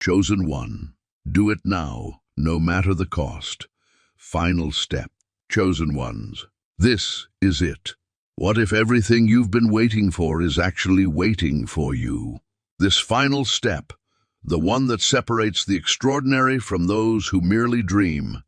Chosen one. Do it now, no matter the cost. Final step. Chosen ones. This is it. What if everything you've been waiting for is actually waiting for you? This final step, the one that separates the extraordinary from those who merely dream,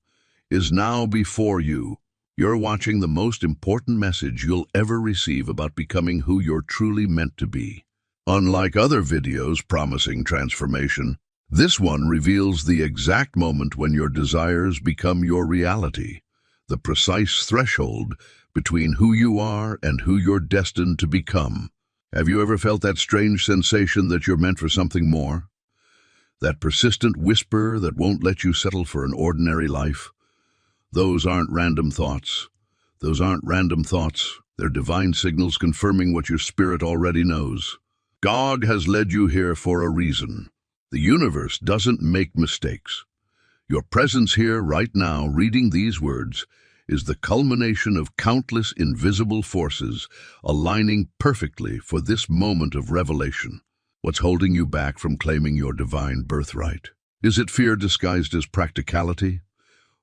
is now before you. You're watching the most important message you'll ever receive about becoming who you're truly meant to be. Unlike other videos promising transformation, this one reveals the exact moment when your desires become your reality, the precise threshold between who you are and who you're destined to become. Have you ever felt that strange sensation that you're meant for something more? That persistent whisper that won't let you settle for an ordinary life? Those aren't random thoughts. They're divine signals confirming what your spirit already knows. God has led you here for a reason. The universe doesn't make mistakes. Your presence here right now, reading these words, is the culmination of countless invisible forces aligning perfectly for this moment of revelation. What's holding you back from claiming your divine birthright? Is it fear disguised as practicality?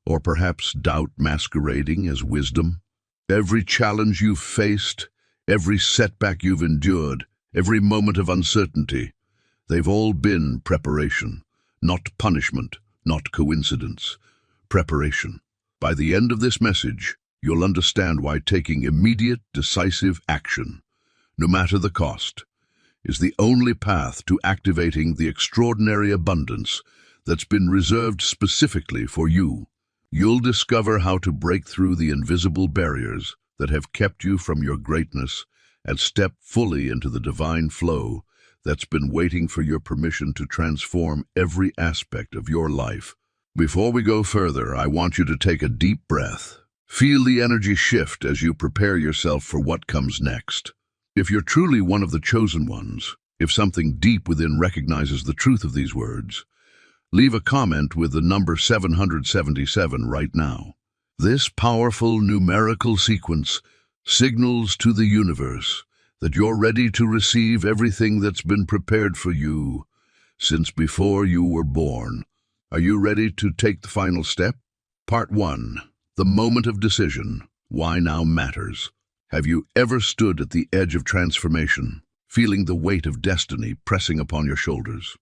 Or perhaps doubt masquerading as wisdom? Every challenge you've faced, every setback you've endured, every moment of uncertainty, they've all been preparation, not punishment, not coincidence. Preparation. By the end of this message, you'll understand why taking immediate, decisive action, no matter the cost, is the only path to activating the extraordinary abundance that's been reserved specifically for you. You'll discover how to break through the invisible barriers that have kept you from your greatness and step fully into the divine flow that's been waiting for your permission to transform every aspect of your life. Before we go further, I want you to take a deep breath. Feel the energy shift as you prepare yourself for what comes next. If you're truly one of the chosen ones, if something deep within recognizes the truth of these words, leave a comment with the number 777 right now. This powerful numerical sequence signals to the universe that you're ready to receive everything that's been prepared for you since before you were born. Are you ready to take the final step? Part 1. The moment of decision. Why now matters. Have you ever stood at the edge of transformation, feeling the weight of destiny pressing upon your shoulders?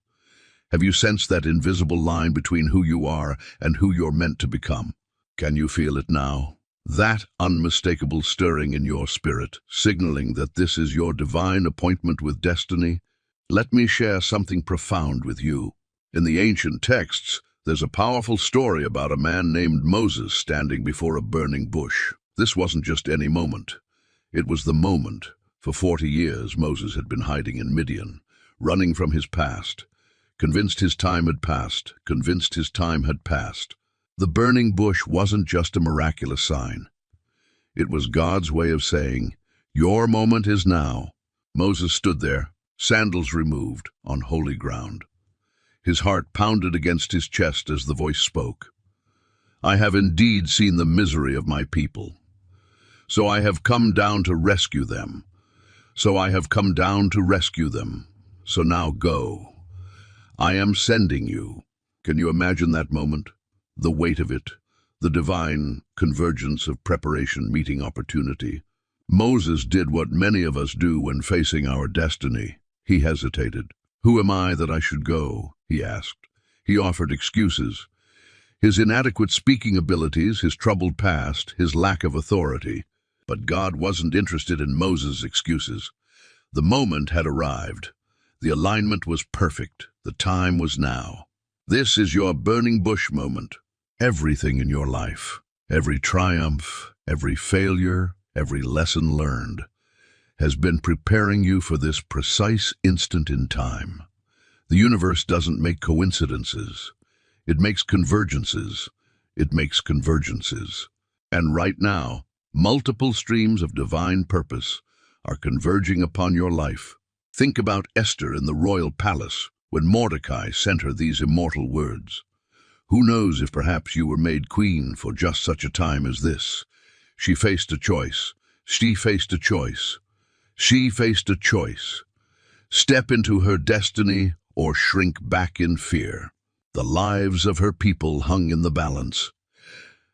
Have you sensed that invisible line between who you are and who you're meant to become? Can you feel it now? That unmistakable stirring in your spirit, signaling that this is your divine appointment with destiny? Let me share something profound with you. In the ancient texts, there's a powerful story about a man named Moses standing before a burning bush. This wasn't just any moment. It was the moment. For 40 years, Moses had been hiding in Midian, running from his past, convinced his time had passed. The burning bush wasn't just a miraculous sign. It was God's way of saying, "Your moment is now." Moses stood there, sandals removed, on holy ground. His heart pounded against his chest as the voice spoke. "I have indeed seen the misery of my people. So I have come down to rescue them. So now go. I am sending you." Can you imagine that moment? The weight of it, the divine convergence of preparation meeting opportunity. Moses did what many of us do when facing our destiny. He hesitated. "Who am I that I should go?" he asked. He offered excuses. His inadequate speaking abilities, his troubled past, his lack of authority. But God wasn't interested in Moses' excuses. The moment had arrived. The alignment was perfect. The time was now. This is your burning bush moment. Everything in your life, every triumph, every failure, every lesson learned, has been preparing you for this precise instant in time. The universe doesn't make coincidences. It makes convergences. And right now, multiple streams of divine purpose are converging upon your life. Think about Esther in the royal palace when Mordecai sent her these immortal words. Who knows if perhaps you were made queen for just such a time as this? She faced a choice. Step into her destiny or shrink back in fear. The lives of her people hung in the balance.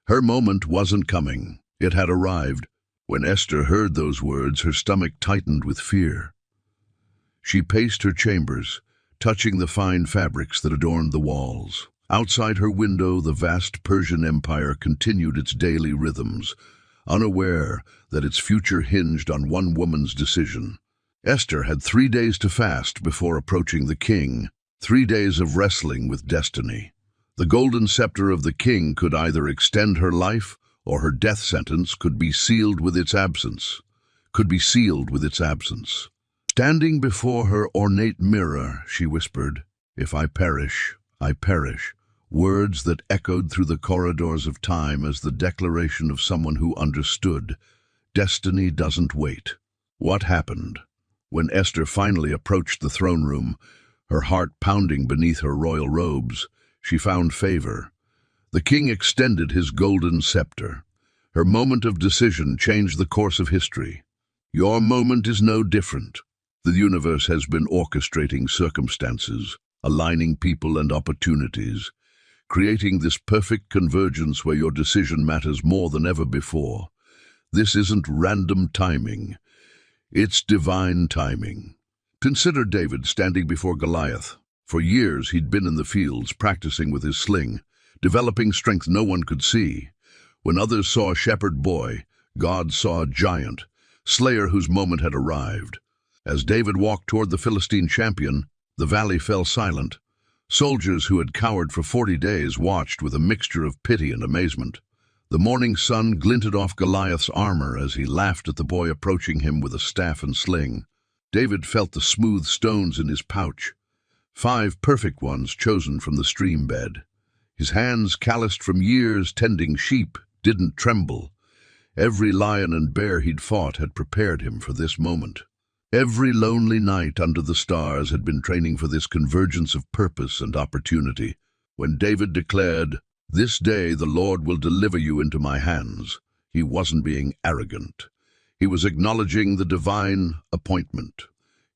Her moment wasn't coming. It had arrived. When Esther heard those words, her stomach tightened with fear. She paced her chambers, touching the fine fabrics that adorned the walls. Outside her window, the vast Persian Empire continued its daily rhythms, unaware that its future hinged on one woman's decision. Esther had 3 days to fast before approaching the king, 3 days of wrestling with destiny. The golden scepter of the king could either extend her life, or her death sentence could be sealed with its absence. Standing before her ornate mirror, she whispered, "If I perish, I perish," words that echoed through the corridors of time as the declaration of someone who understood. Destiny doesn't wait. What happened? When Esther finally approached the throne room, her heart pounding beneath her royal robes, she found favor. The king extended his golden scepter. Her moment of decision changed the course of history. Your moment is no different. The universe has been orchestrating circumstances, aligning people and opportunities, creating this perfect convergence where your decision matters more than ever before. This isn't random timing. It's divine timing. Consider David standing before Goliath. For years he'd been in the fields, practicing with his sling, developing strength no one could see. When others saw a shepherd boy, God saw a giant, slayer whose moment had arrived. As David walked toward the Philistine champion, the valley fell silent. Soldiers who had cowered for 40 days watched with a mixture of pity and amazement. The morning sun glinted off Goliath's armor as he laughed at the boy approaching him with a staff and sling. David felt the smooth stones in his pouch, 5 perfect ones chosen from the stream bed. His hands, calloused from years tending sheep, didn't tremble. Every lion and bear he'd fought had prepared him for this moment. Every lonely night under the stars had been training for this convergence of purpose and opportunity. When David declared, "This day the Lord will deliver you into my hands," he wasn't being arrogant. He was acknowledging the divine appointment.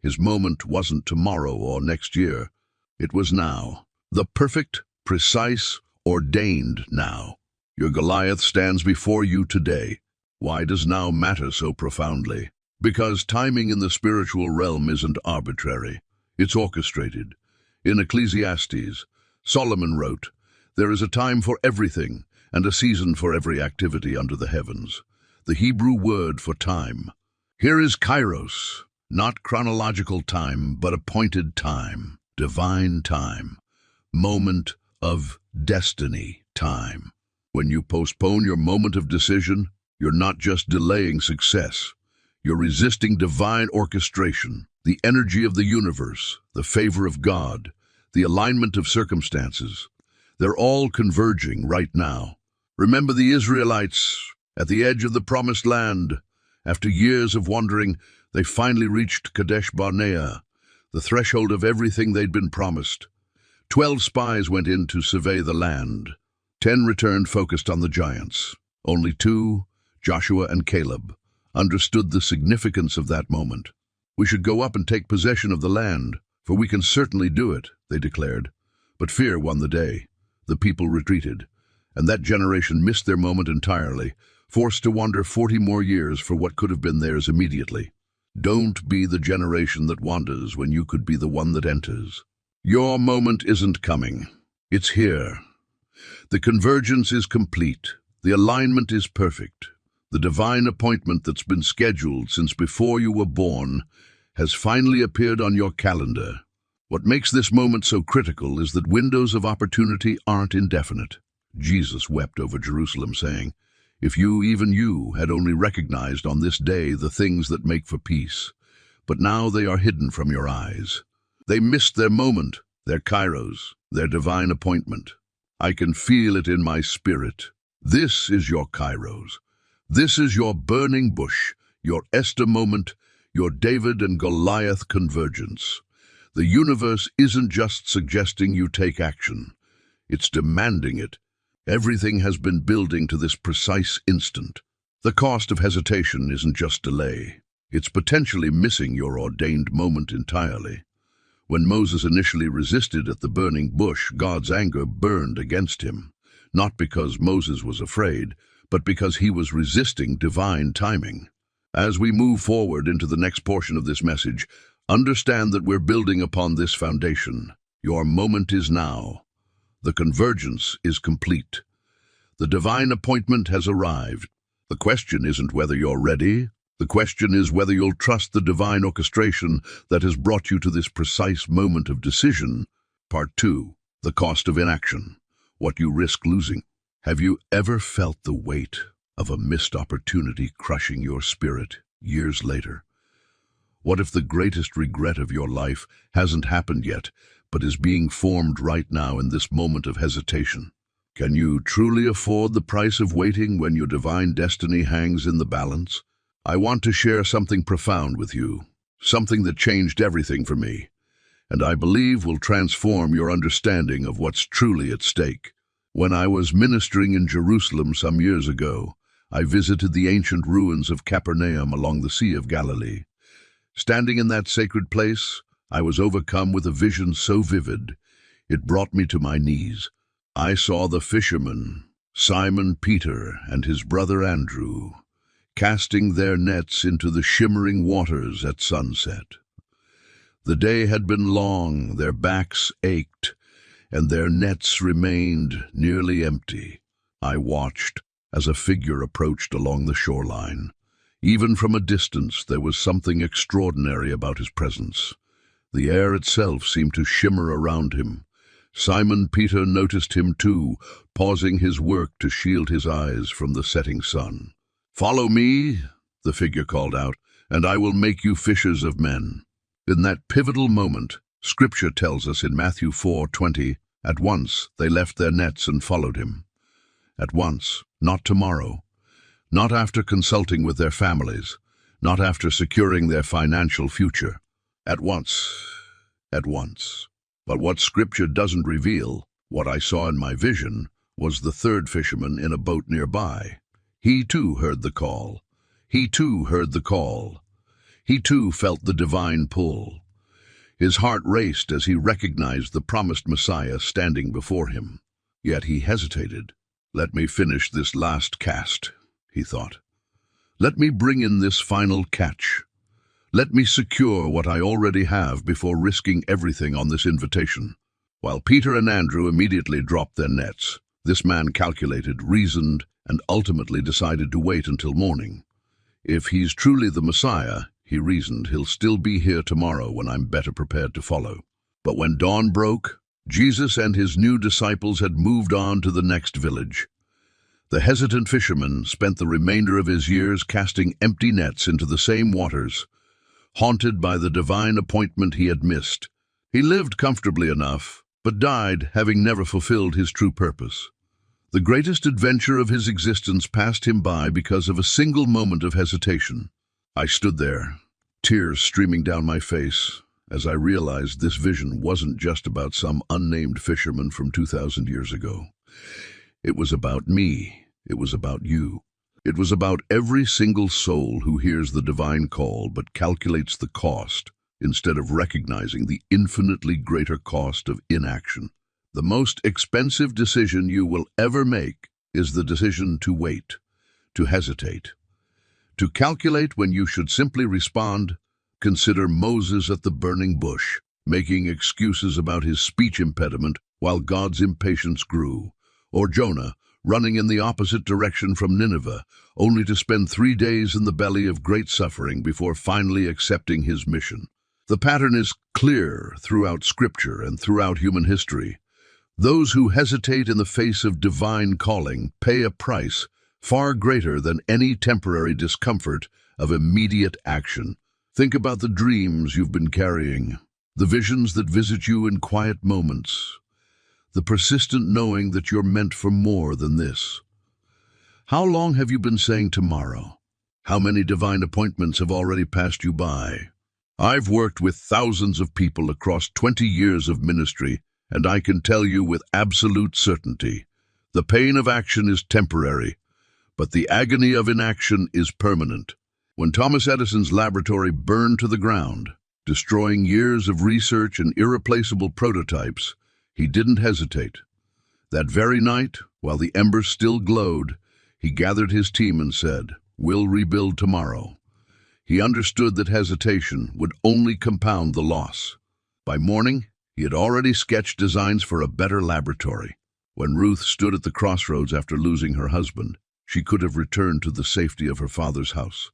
His moment wasn't tomorrow or next year. It was now. The perfect, precise, ordained now. Your Goliath stands before you today. Why does now matter so profoundly? Because timing in the spiritual realm isn't arbitrary. It's orchestrated. In Ecclesiastes, Solomon wrote, "There is a time for everything, and a season for every activity under the heavens." The Hebrew word for time. Here is kairos, not chronological time, but appointed time, divine time, moment of destiny time. When you postpone your moment of decision, you're not just delaying success. You're resisting divine orchestration, the energy of the universe, the favor of God, the alignment of circumstances. They're all converging right now. Remember the Israelites at the edge of the promised land. After years of wandering, they finally reached Kadesh Barnea, the threshold of everything they'd been promised. 12 spies went in to survey the land. 10 returned focused on the giants. Only 2, Joshua and Caleb, understood the significance of that moment. "We should go up and take possession of the land, for we can certainly do it," they declared. But fear won the day. The people retreated, and that generation missed their moment entirely, forced to wander 40 more years for what could have been theirs immediately. Don't be the generation that wanders when you could be the one that enters. Your moment isn't coming. It's here. The convergence is complete. The alignment is perfect. The divine appointment that's been scheduled since before you were born has finally appeared on your calendar. What makes this moment so critical is that windows of opportunity aren't indefinite. Jesus wept over Jerusalem, saying, "If you, even you, had only recognized on this day the things that make for peace, but now they are hidden from your eyes." They missed their moment, their kairos, their divine appointment. I can feel it in my spirit. This is your kairos. This is your burning bush, your Esther moment, your David and Goliath convergence. The universe isn't just suggesting you take action. It's demanding it. Everything has been building to this precise instant. The cost of hesitation isn't just delay. It's potentially missing your ordained moment entirely. When Moses initially resisted at the burning bush, God's anger burned against him, not because Moses was afraid, but because he was resisting divine timing. As we move forward into the next portion of this message, understand that we're building upon this foundation. Your moment is now. The convergence is complete. The divine appointment has arrived. The question isn't whether you're ready. The question is whether you'll trust the divine orchestration that has brought you to this precise moment of decision. Part 2. The cost of inaction. What you risk losing. Have you ever felt the weight of a missed opportunity crushing your spirit years later? What if the greatest regret of your life hasn't happened yet, but is being formed right now in this moment of hesitation? Can you truly afford the price of waiting when your divine destiny hangs in the balance? I want to share something profound with you, something that changed everything for me, and I believe will transform your understanding of what's truly at stake. When I was ministering in Jerusalem some years ago, I visited the ancient ruins of Capernaum along the Sea of Galilee. Standing in that sacred place, I was overcome with a vision so vivid, it brought me to my knees. I saw the fishermen, Simon Peter and his brother Andrew, casting their nets into the shimmering waters at sunset. The day had been long, their backs ached, and their nets remained nearly empty. I watched as a figure approached along the shoreline. Even from a distance, there was something extraordinary about his presence. The air itself seemed to shimmer around him. Simon Peter noticed him too, pausing his work to shield his eyes from the setting sun. "Follow me," the figure called out, "and I will make you fishers of men." In that pivotal moment, Scripture tells us in Matthew 4:20, at once they left their nets and followed him. At once, not tomorrow, not after consulting with their families, not after securing their financial future. At once, at once. But what Scripture doesn't reveal, what I saw in my vision, was the third fisherman in a boat nearby. He too heard the call. He too heard the call. He too felt the divine pull. His heart raced as he recognized the promised Messiah standing before him. Yet he hesitated. "Let me finish this last cast," he thought. "Let me bring in this final catch. Let me secure what I already have before risking everything on this invitation." While Peter and Andrew immediately dropped their nets, this man calculated, reasoned, and ultimately decided to wait until morning. If he's truly the Messiah, he reasoned, he'll still be here tomorrow when I'm better prepared to follow. But when dawn broke, Jesus and his new disciples had moved on to the next village. The hesitant fisherman spent the remainder of his years casting empty nets into the same waters, haunted by the divine appointment he had missed. He lived comfortably enough, but died having never fulfilled his true purpose. The greatest adventure of his existence passed him by because of a single moment of hesitation. I stood there, tears streaming down my face, as I realized this vision wasn't just about some unnamed fisherman from 2,000 years ago. It was about me. It was about you. It was about every single soul who hears the divine call but calculates the cost instead of recognizing the infinitely greater cost of inaction. The most expensive decision you will ever make is the decision to wait, to hesitate, to calculate when you should simply respond. Consider Moses at the burning bush, making excuses about his speech impediment while God's impatience grew, or Jonah, running in the opposite direction from Nineveh, only to spend 3 days in the belly of great suffering before finally accepting his mission. The pattern is clear throughout Scripture and throughout human history. Those who hesitate in the face of divine calling pay a price far greater than any temporary discomfort of immediate action. Think about the dreams you've been carrying, the visions that visit you in quiet moments, the persistent knowing that you're meant for more than this. How long have you been saying tomorrow? How many divine appointments have already passed you by? I've worked with thousands of people across 20 years of ministry, and I can tell you with absolute certainty, the pain of action is temporary, but the agony of inaction is permanent. When Thomas Edison's laboratory burned to the ground, destroying years of research and irreplaceable prototypes, he didn't hesitate. That very night, while the embers still glowed, he gathered his team and said, "We'll rebuild tomorrow." He understood that hesitation would only compound the loss. By morning, he had already sketched designs for a better laboratory. When Ruth stood at the crossroads after losing her husband, she could have returned to the safety of her father's house.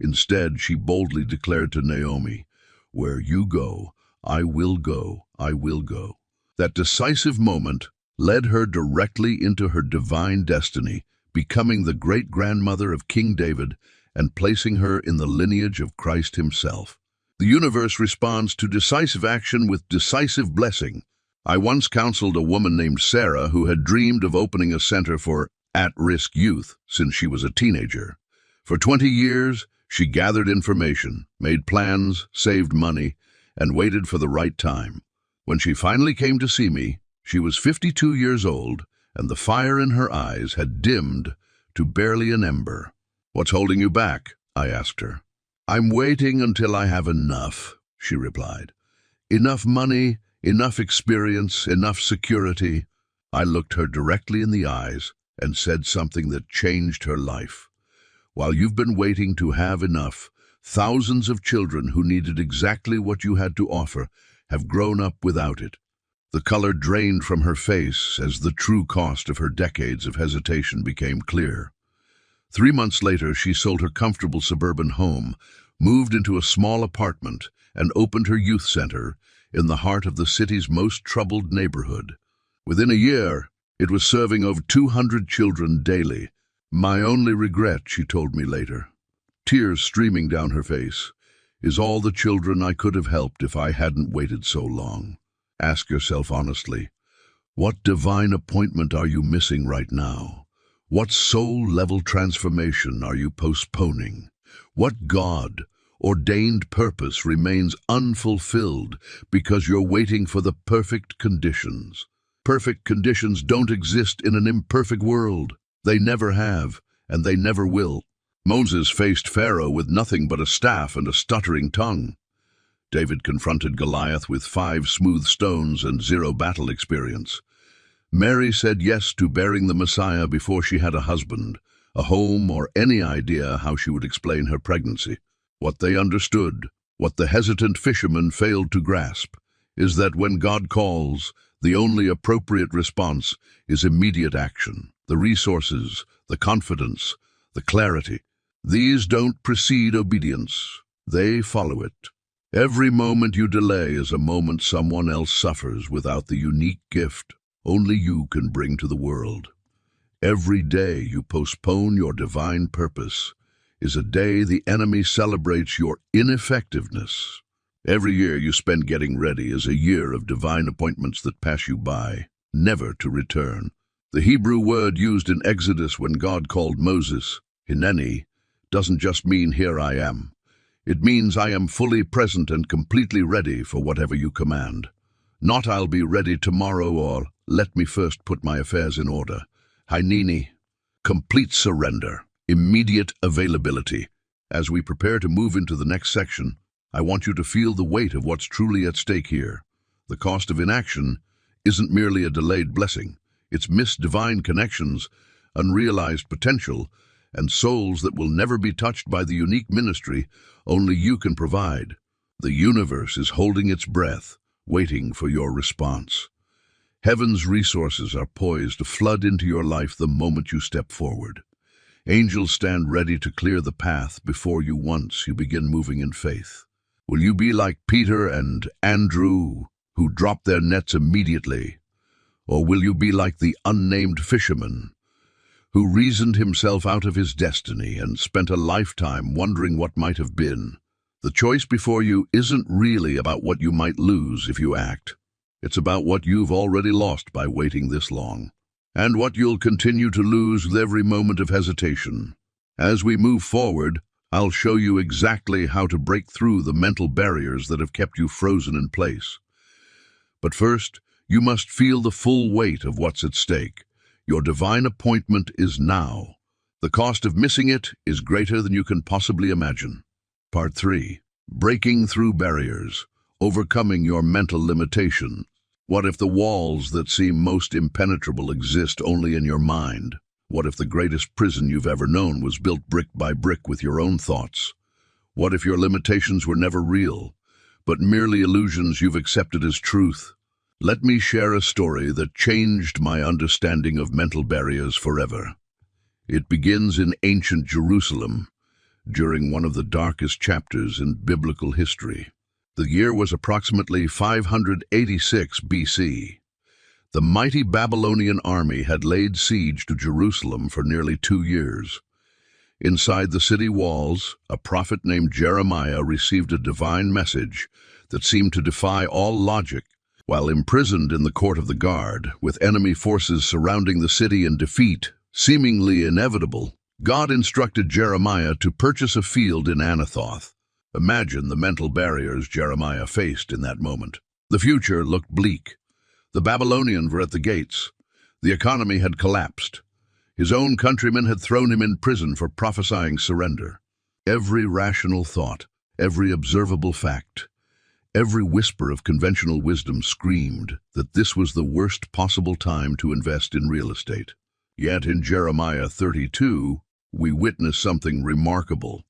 Instead, she boldly declared to Naomi, "Where you go, I will go, I will go." That decisive moment led her directly into her divine destiny, becoming the great-grandmother of King David and placing her in the lineage of Christ himself. The universe responds to decisive action with decisive blessing. I once counseled a woman named Sarah who had dreamed of opening a center for at-risk youth since she was a teenager. For 20 years, she gathered information, made plans, saved money, and waited for the right time. When she finally came to see me, she was 52 years old, and the fire in her eyes had dimmed to barely an ember. "What's holding you back?" I asked her. "I'm waiting until I have enough," she replied. "Enough money, enough experience, enough security." I looked her directly in the eyes and said something that changed her life. "While you've been waiting to have enough, thousands of children who needed exactly what you had to offer have grown up without it." The color drained from her face as the true cost of her decades of hesitation became clear. 3 months later, she sold her comfortable suburban home, moved into a small apartment, and opened her youth center in the heart of the city's most troubled neighborhood. Within a year, it was serving over 200 children daily. "My only regret," she told me later, tears streaming down her face, "is all the children I could have helped if I hadn't waited so long." Ask yourself honestly, what divine appointment are you missing right now? What soul-level transformation are you postponing? What God-ordained purpose remains unfulfilled because you're waiting for the perfect conditions? Perfect conditions don't exist in an imperfect world. They never have, and they never will. Moses faced Pharaoh with nothing but a staff and a stuttering tongue. David confronted Goliath with 5 smooth stones and 0 battle experience. Mary said yes to bearing the Messiah before she had a husband, a home, or any idea how she would explain her pregnancy. What they understood, what the hesitant fisherman failed to grasp, is that when God calls, the only appropriate response is immediate action. The resources, the confidence, the clarity. These don't precede obedience. They follow it. Every moment you delay is a moment someone else suffers without the unique gift only you can bring to the world. Every day you postpone your divine purpose is a day the enemy celebrates your ineffectiveness. Every year you spend getting ready is a year of divine appointments that pass you by, never to return. The Hebrew word used in Exodus when God called Moses, Hineni, doesn't just mean "here I am." It means I am fully present and completely ready for whatever you command. Not "I'll be ready tomorrow" or "let me first put my affairs in order." Hineni, complete surrender, immediate availability. As we prepare to move into the next section, I want you to feel the weight of what's truly at stake here. The cost of inaction isn't merely a delayed blessing. It's missed divine connections, unrealized potential, and souls that will never be touched by the unique ministry only you can provide. The universe is holding its breath, waiting for your response. Heaven's resources are poised to flood into your life the moment you step forward. Angels stand ready to clear the path before you once you begin moving in faith. Will you be like Peter and Andrew, who dropped their nets immediately? Or will you be like the unnamed fisherman, who reasoned himself out of his destiny and spent a lifetime wondering what might have been? The choice before you isn't really about what you might lose if you act. It's about what you've already lost by waiting this long, and what you'll continue to lose with every moment of hesitation. As we move forward, I'll show you exactly how to break through the mental barriers that have kept you frozen in place. But first, you must feel the full weight of what's at stake. Your divine appointment is now. The cost of missing it is greater than you can possibly imagine. Part 3. Breaking through barriers, overcoming your mental limitation. What if the walls that seem most impenetrable exist only in your mind? What if the greatest prison you've ever known was built brick by brick with your own thoughts? What if your limitations were never real, but merely illusions you've accepted as truth? Let me share a story that changed my understanding of mental barriers forever. It begins in ancient Jerusalem, during one of the darkest chapters in biblical history. The year was approximately 586 BC. The mighty Babylonian army had laid siege to Jerusalem for nearly 2 years. Inside the city walls, a prophet named Jeremiah received a divine message that seemed to defy all logic. While imprisoned in the court of the guard, with enemy forces surrounding the city and defeat seemingly inevitable, God instructed Jeremiah to purchase a field in Anathoth. Imagine the mental barriers Jeremiah faced in that moment. The future looked bleak. The Babylonians were at the gates. The economy had collapsed. His own countrymen had thrown him in prison for prophesying surrender. Every rational thought, every observable fact, every whisper of conventional wisdom screamed that this was the worst possible time to invest in real estate. Yet in Jeremiah 32, we witness something remarkable.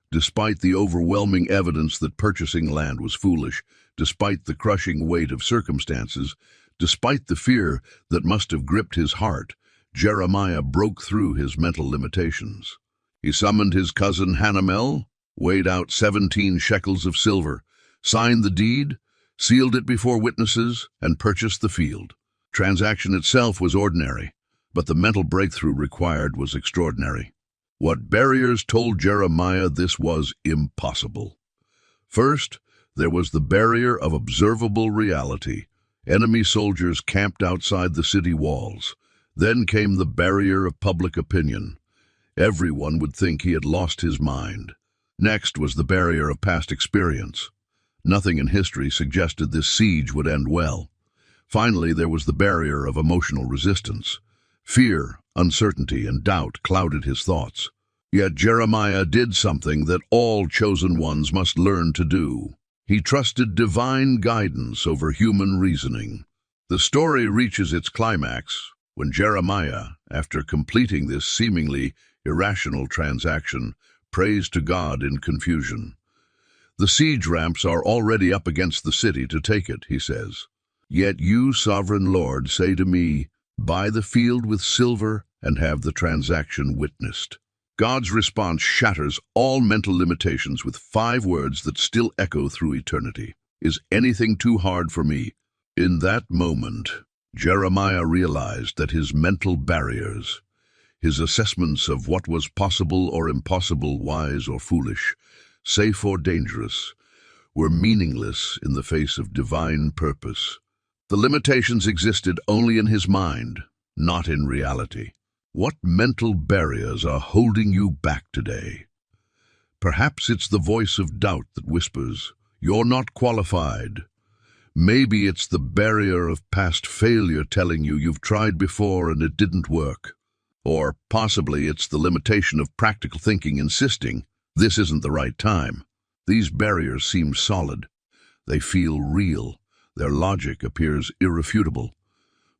Despite the overwhelming evidence that purchasing land was foolish, despite the crushing weight of circumstances, despite the fear that must have gripped his heart, Jeremiah broke through his mental limitations. He summoned his cousin Hanamel, weighed out 17 shekels of silver, signed the deed, sealed it before witnesses, and purchased the field. Transaction itself was ordinary, but the mental breakthrough required was extraordinary. What barriers told Jeremiah this was impossible? First, there was the barrier of observable reality. Enemy soldiers camped outside the city walls. Then came the barrier of public opinion. Everyone would think he had lost his mind. Next was the barrier of past experience. Nothing in history suggested this siege would end well. Finally, there was the barrier of emotional resistance. Fear, uncertainty, and doubt clouded his thoughts. Yet Jeremiah did something that all chosen ones must learn to do. He trusted divine guidance over human reasoning. The story reaches its climax when Jeremiah, after completing this seemingly irrational transaction, prays to God in confusion. The siege ramps are already up against the city to take it, he says. Yet you, sovereign Lord, say to me, buy the field with silver and have the transaction witnessed. God's response shatters all mental limitations with 5 words that still echo through eternity. Is anything too hard for me? In that moment, Jeremiah realized that his mental barriers, his assessments of what was possible or impossible, wise or foolish, safe or dangerous, were meaningless in the face of divine purpose. The limitations existed only in his mind, not in reality. What mental barriers are holding you back today? Perhaps it's the voice of doubt that whispers, "You're not qualified." Maybe it's the barrier of past failure telling you you've tried before and it didn't work. Or possibly it's the limitation of practical thinking insisting, this isn't the right time. These barriers seem solid. They feel real. Their logic appears irrefutable.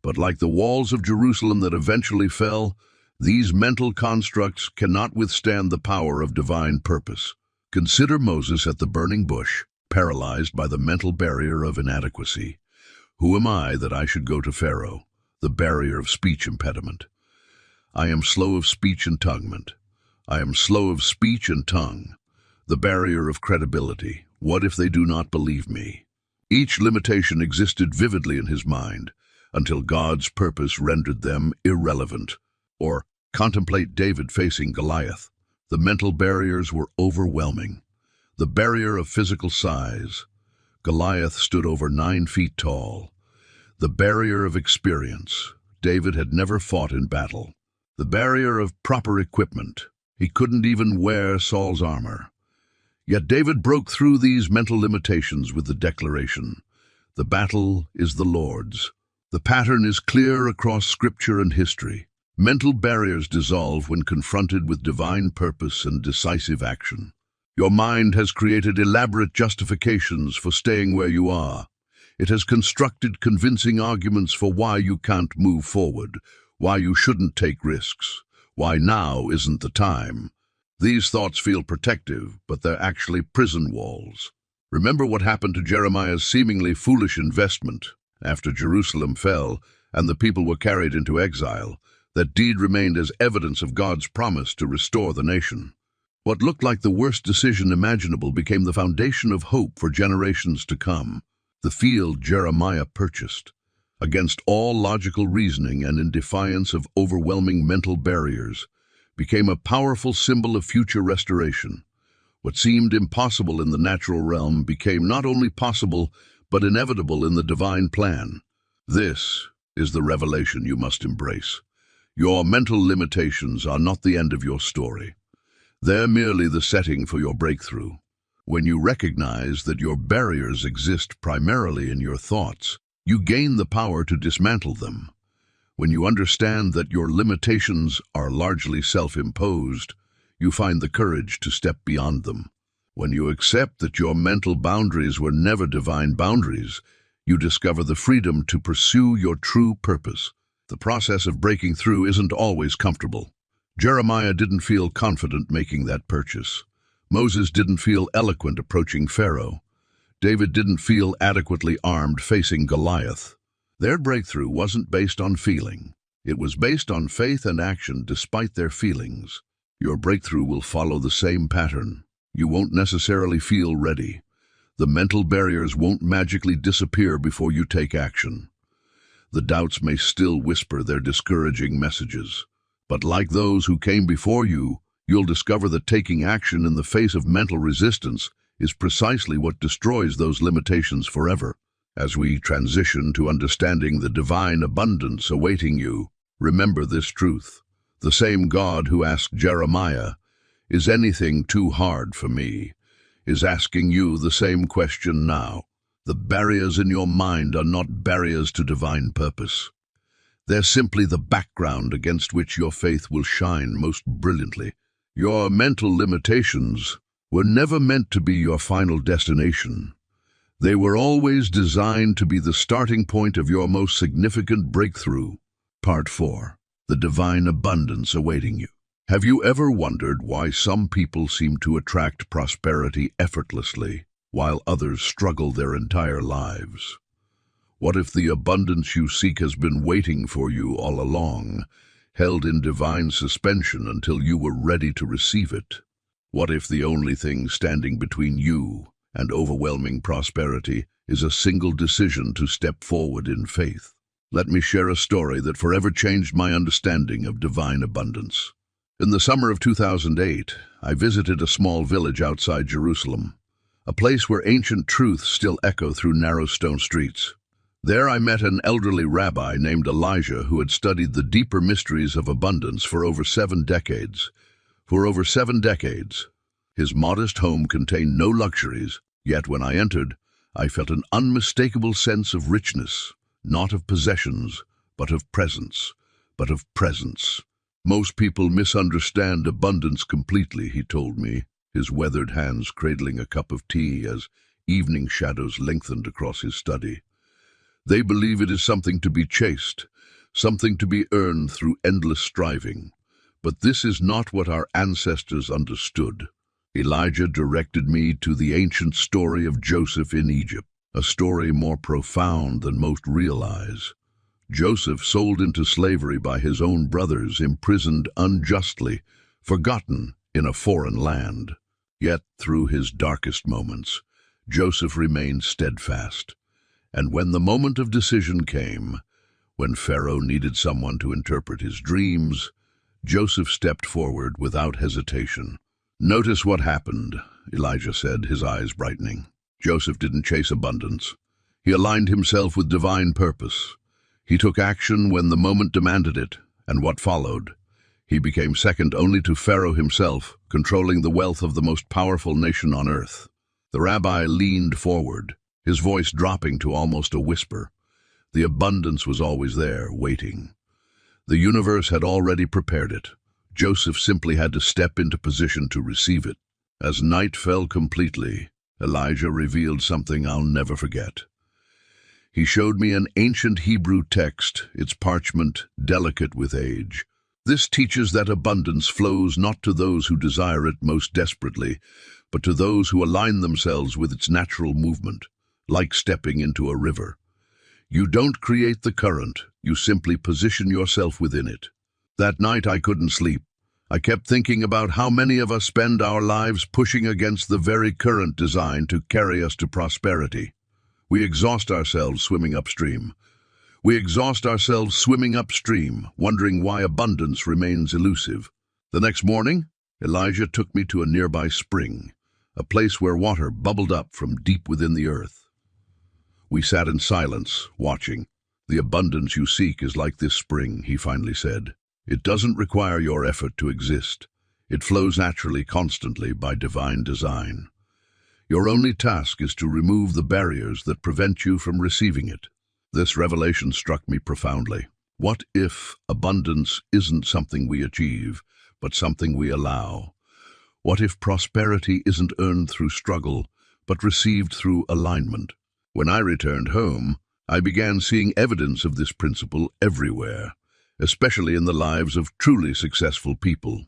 But like the walls of Jerusalem that eventually fell, these mental constructs cannot withstand the power of divine purpose. Consider Moses at the burning bush, paralyzed by the mental barrier of inadequacy. Who am I that I should go to Pharaoh? The barrier of speech impediment. I am slow of speech and tonguement. I am slow of speech and tongue. The barrier of credibility. What if they do not believe me? Each limitation existed vividly in his mind, until God's purpose rendered them irrelevant. Or contemplate David facing Goliath. The mental barriers were overwhelming. The barrier of physical size. Goliath stood over 9 feet tall. The barrier of experience. David had never fought in battle. The barrier of proper equipment. He couldn't even wear Saul's armor. Yet David broke through these mental limitations with the declaration, "The battle is the Lord's." The pattern is clear across scripture and history. Mental barriers dissolve when confronted with divine purpose and decisive action. Your mind has created elaborate justifications for staying where you are. It has constructed convincing arguments for why you can't move forward, why you shouldn't take risks, why now isn't the time. These thoughts feel protective, but they're actually prison walls. Remember what happened to Jeremiah's seemingly foolish investment after Jerusalem fell and the people were carried into exile. That deed remained as evidence of God's promise to restore the nation. What looked like the worst decision imaginable became the foundation of hope for generations to come. The field Jeremiah purchased, against all logical reasoning and in defiance of overwhelming mental barriers, became a powerful symbol of future restoration. What seemed impossible in the natural realm became not only possible, but inevitable in the divine plan. This is the revelation you must embrace. Your mental limitations are not the end of your story. They're merely the setting for your breakthrough. When you recognize that your barriers exist primarily in your thoughts, you gain the power to dismantle them. When you understand that your limitations are largely self-imposed, you find the courage to step beyond them. When you accept that your mental boundaries were never divine boundaries, you discover the freedom to pursue your true purpose. The process of breaking through isn't always comfortable. Jeremiah didn't feel confident making that purchase. Moses didn't feel eloquent approaching Pharaoh. David didn't feel adequately armed facing Goliath. Their breakthrough wasn't based on feeling. It was based on faith and action despite their feelings. Your breakthrough will follow the same pattern. You won't necessarily feel ready. The mental barriers won't magically disappear before you take action. The doubts may still whisper their discouraging messages. But like those who came before you, you'll discover that taking action in the face of mental resistance is precisely what destroys those limitations forever. As we transition to understanding the divine abundance awaiting you, remember this truth. The same God who asked Jeremiah, "Is anything too hard for me?" is asking you the same question now. The barriers in your mind are not barriers to divine purpose. They're simply the background against which your faith will shine most brilliantly. Your mental limitations were never meant to be your final destination. They were always designed to be the starting point of your most significant breakthrough. Part 4. The divine abundance awaiting you. Have you ever wondered why some people seem to attract prosperity effortlessly, while others struggle their entire lives? What if the abundance you seek has been waiting for you all along, held in divine suspension until you were ready to receive it? What if the only thing standing between you and overwhelming prosperity is a single decision to step forward in faith? Let me share a story that forever changed my understanding of divine abundance. In the summer of 2008, I visited a small village outside Jerusalem, a place where ancient truths still echo through narrow stone streets. There I met an elderly rabbi named Elijah who had studied the deeper mysteries of abundance for over 7 decades. His modest home contained no luxuries, yet when I entered, I felt an unmistakable sense of richness, not of possessions, but of presence. Most people misunderstand abundance completely, he told me, his weathered hands cradling a cup of tea as evening shadows lengthened across his study. They believe it is something to be chased, something to be earned through endless striving. But this is not what our ancestors understood. Elijah directed me to the ancient story of Joseph in Egypt, a story more profound than most realize. Joseph, sold into slavery by his own brothers, imprisoned unjustly, forgotten in a foreign land. Yet, through his darkest moments, Joseph remained steadfast. And when the moment of decision came, when Pharaoh needed someone to interpret his dreams, Joseph stepped forward without hesitation. "Notice what happened," Elijah said, his eyes brightening. Joseph didn't chase abundance. He aligned himself with divine purpose. He took action when the moment demanded it, and what followed? He became second only to Pharaoh himself, controlling the wealth of the most powerful nation on earth. The rabbi leaned forward, his voice dropping to almost a whisper. The abundance was always there, waiting. The universe had already prepared it. Joseph simply had to step into position to receive it. As night fell completely, Elijah revealed something I'll never forget. He showed me an ancient Hebrew text, its parchment delicate with age. This teaches that abundance flows not to those who desire it most desperately, but to those who align themselves with its natural movement, like stepping into a river. You don't create the current, you simply position yourself within it. That night I couldn't sleep. I kept thinking about how many of us spend our lives pushing against the very current designed to carry us to prosperity. We exhaust ourselves swimming upstream. Wondering why abundance remains elusive. The next morning, Elijah took me to a nearby spring, a place where water bubbled up from deep within the earth. We sat in silence, watching. The abundance you seek is like this spring, he finally said. It doesn't require your effort to exist. It flows naturally, constantly, by divine design. Your only task is to remove the barriers that prevent you from receiving it. This revelation struck me profoundly. What if abundance isn't something we achieve, but something we allow? What if prosperity isn't earned through struggle, but received through alignment? When I returned home, I began seeing evidence of this principle everywhere, especially in the lives of truly successful people.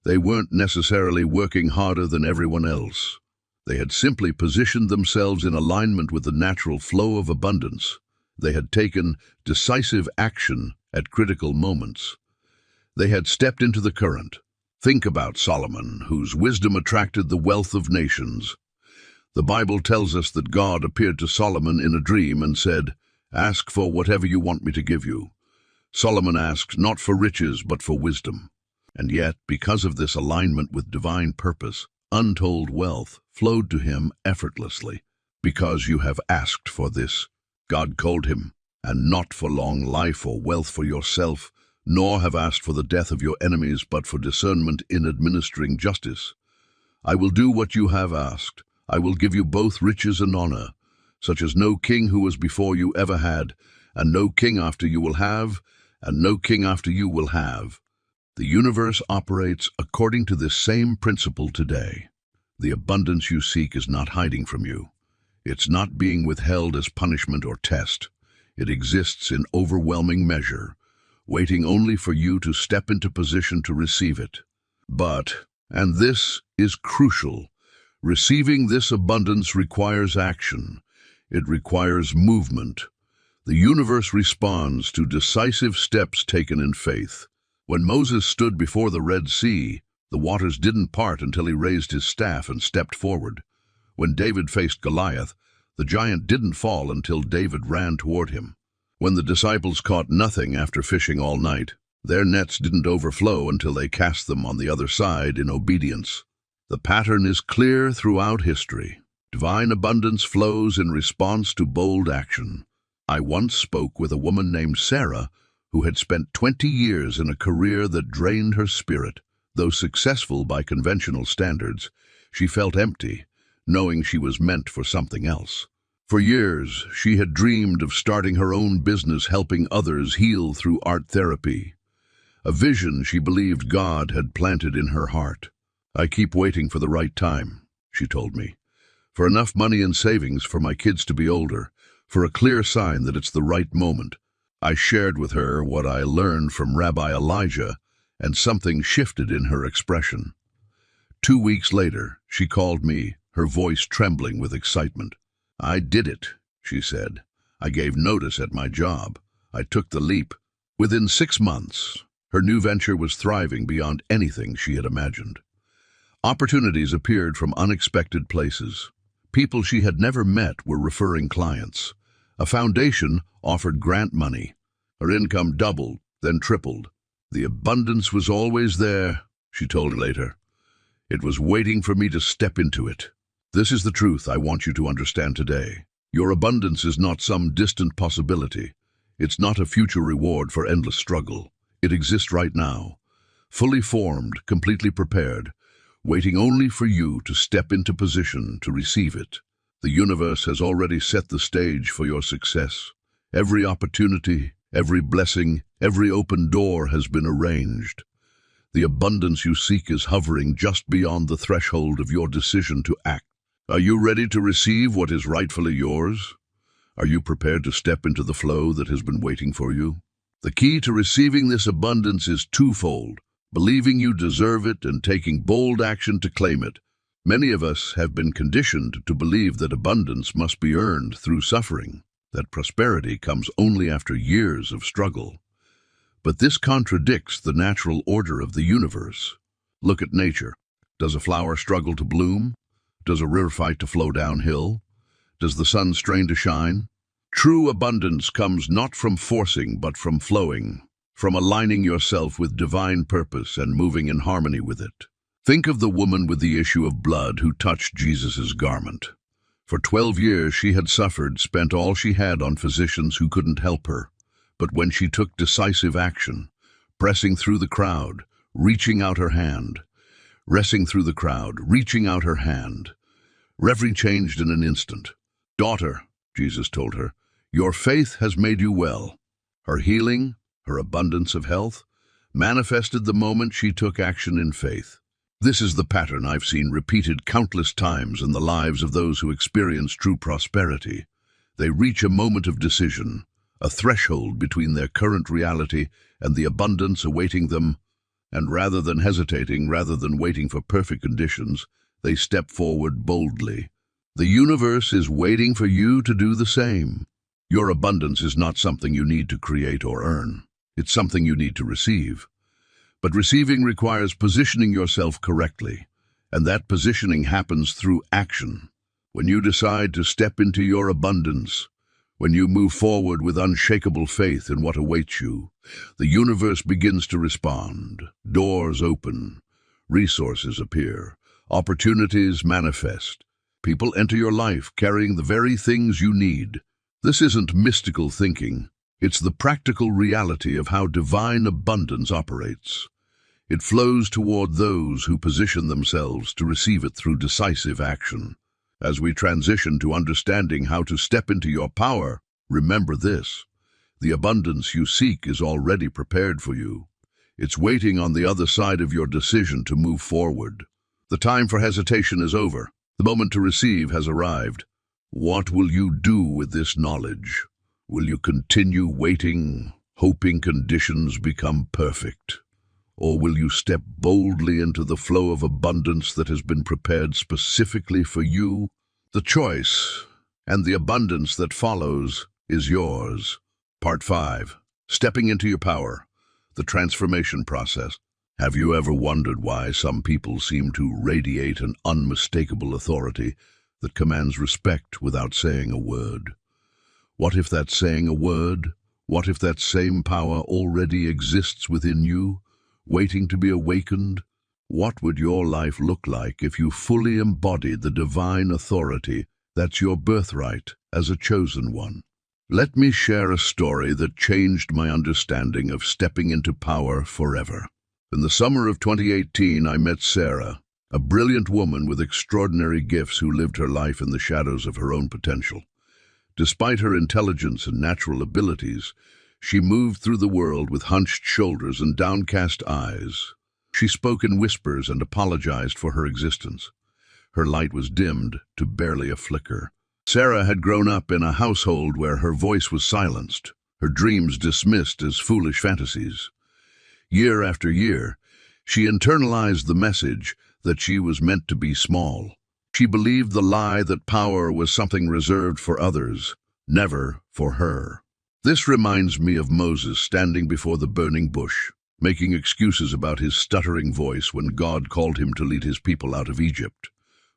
They weren't necessarily working harder than everyone else. They had simply positioned themselves in alignment with the natural flow of abundance. They had taken decisive action at critical moments. They had stepped into the current. Think about Solomon, whose wisdom attracted the wealth of nations. The Bible tells us that God appeared to Solomon in a dream and said, "Ask for whatever you want me to give you." Solomon asked not for riches but for wisdom. And yet, because of this alignment with divine purpose, untold wealth flowed to him effortlessly. "Because you have asked for this," God called him, "and not for long life or wealth for yourself, nor have asked for the death of your enemies, but for discernment in administering justice. I will do what you have asked. I will give you both riches and honor, such as no king who was before you ever had, and no king after you will have, and no king after you will have." The universe operates according to this same principle today. The abundance you seek is not hiding from you. It's not being withheld as punishment or test. It exists in overwhelming measure, waiting only for you to step into position to receive it. But, and this is crucial, receiving this abundance requires action. It requires movement. The universe responds to decisive steps taken in faith. When Moses stood before the Red Sea, the waters didn't part until he raised his staff and stepped forward. When David faced Goliath, the giant didn't fall until David ran toward him. When the disciples caught nothing after fishing all night, their nets didn't overflow until they cast them on the other side in obedience. The pattern is clear throughout history. Divine abundance flows in response to bold action. I once spoke with a woman named Sarah who had spent 20 years in a career that drained her spirit. Though successful by conventional standards, she felt empty, knowing she was meant for something else. For years, she had dreamed of starting her own business helping others heal through art therapy, a vision she believed God had planted in her heart. "I keep waiting for the right time," she told me, "for enough money in savings for my kids to be older, for a clear sign that it's the right moment." I shared with her what I learned from Rabbi Elijah, and something shifted in her expression. 2 weeks later, she called me, her voice trembling with excitement. "I did it," she said. "I gave notice at my job. I took the leap." Within 6 months, her new venture was thriving beyond anything she had imagined. Opportunities appeared from unexpected places. People she had never met were referring clients. A foundation offered grant money. Her income doubled, then tripled. "The abundance was always there," she told later. "It was waiting for me to step into it." This is the truth I want you to understand today. Your abundance is not some distant possibility. It's not a future reward for endless struggle. It exists right now, fully formed, completely prepared, waiting only for you to step into position to receive it. The universe has already set the stage for your success. Every opportunity, every blessing, every open door has been arranged. The abundance you seek is hovering just beyond the threshold of your decision to act. Are you ready to receive what is rightfully yours? Are you prepared to step into the flow that has been waiting for you? The key to receiving this abundance is twofold: believing you deserve it and taking bold action to claim it. Many of us have been conditioned to believe that abundance must be earned through suffering, that prosperity comes only after years of struggle. But this contradicts the natural order of the universe. Look at nature. Does a flower struggle to bloom? Does a river fight to flow downhill? Does the sun strain to shine? True abundance comes not from forcing, but from flowing, from aligning yourself with divine purpose and moving in harmony with it. Think of the woman with the issue of blood who touched Jesus' garment. For 12 years she had suffered, spent all she had on physicians who couldn't help her. But when she took decisive action, pressing through the crowd, reaching out her hand, everything changed in an instant. "Daughter," Jesus told her, "your faith has made you well." Her healing, her abundance of health, manifested the moment she took action in faith. This is the pattern I've seen repeated countless times in the lives of those who experience true prosperity. They reach a moment of decision, a threshold between their current reality and the abundance awaiting them, and rather than hesitating, rather than waiting for perfect conditions, they step forward boldly. The universe is waiting for you to do the same. Your abundance is not something you need to create or earn. It's something you need to receive. But receiving requires positioning yourself correctly, and that positioning happens through action. When you decide to step into your abundance, when you move forward with unshakable faith in what awaits you, the universe begins to respond. Doors open, resources appear, opportunities manifest. People enter your life carrying the very things you need. This isn't mystical thinking. It's the practical reality of how divine abundance operates. It flows toward those who position themselves to receive it through decisive action. As we transition to understanding how to step into your power, remember this: the abundance you seek is already prepared for you. It's waiting on the other side of your decision to move forward. The time for hesitation is over. The moment to receive has arrived. What will you do with this knowledge? Will you continue waiting, hoping conditions become perfect? Or will you step boldly into the flow of abundance that has been prepared specifically for you? The choice and the abundance that follows is yours. Part 5. Stepping into your power. The transformation process. Have you ever wondered why some people seem to radiate an unmistakable authority that commands respect without saying a word? What if that saying a word? What if that same power already exists within you, waiting to be awakened? What would your life look like if you fully embodied the divine authority that's your birthright as a chosen one? Let me share a story that changed my understanding of stepping into power forever. In the summer of 2018, I met Sarah, a brilliant woman with extraordinary gifts who lived her life in the shadows of her own potential. Despite her intelligence and natural abilities, she moved through the world with hunched shoulders and downcast eyes. She spoke in whispers and apologized for her existence. Her light was dimmed to barely a flicker. Sarah had grown up in a household where her voice was silenced, her dreams dismissed as foolish fantasies. Year after year, she internalized the message that she was meant to be small. She believed the lie that power was something reserved for others, never for her. This reminds me of Moses standing before the burning bush, making excuses about his stuttering voice when God called him to lead his people out of Egypt.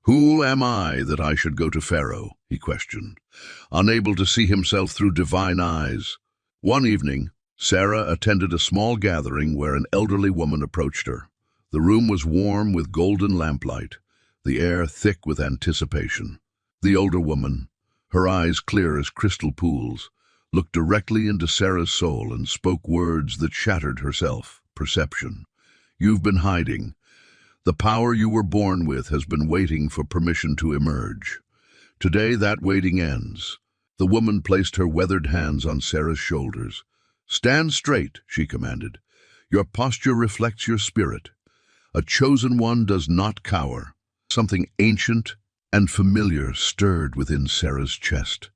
"Who am I that I should go to Pharaoh?" he questioned, unable to see himself through divine eyes. One evening, Sarah attended a small gathering where an elderly woman approached her. The room was warm with golden lamplight, the air thick with anticipation. The older woman, her eyes clear as crystal pools, looked directly into Sarah's soul and spoke words that shattered her self-perception. "You've been hiding. The power you were born with has been waiting for permission to emerge. Today that waiting ends." The woman placed her weathered hands on Sarah's shoulders. "Stand straight," she commanded. Your posture reflects your spirit. A chosen one does not cower. Something ancient and familiar stirred within Sarah's chest.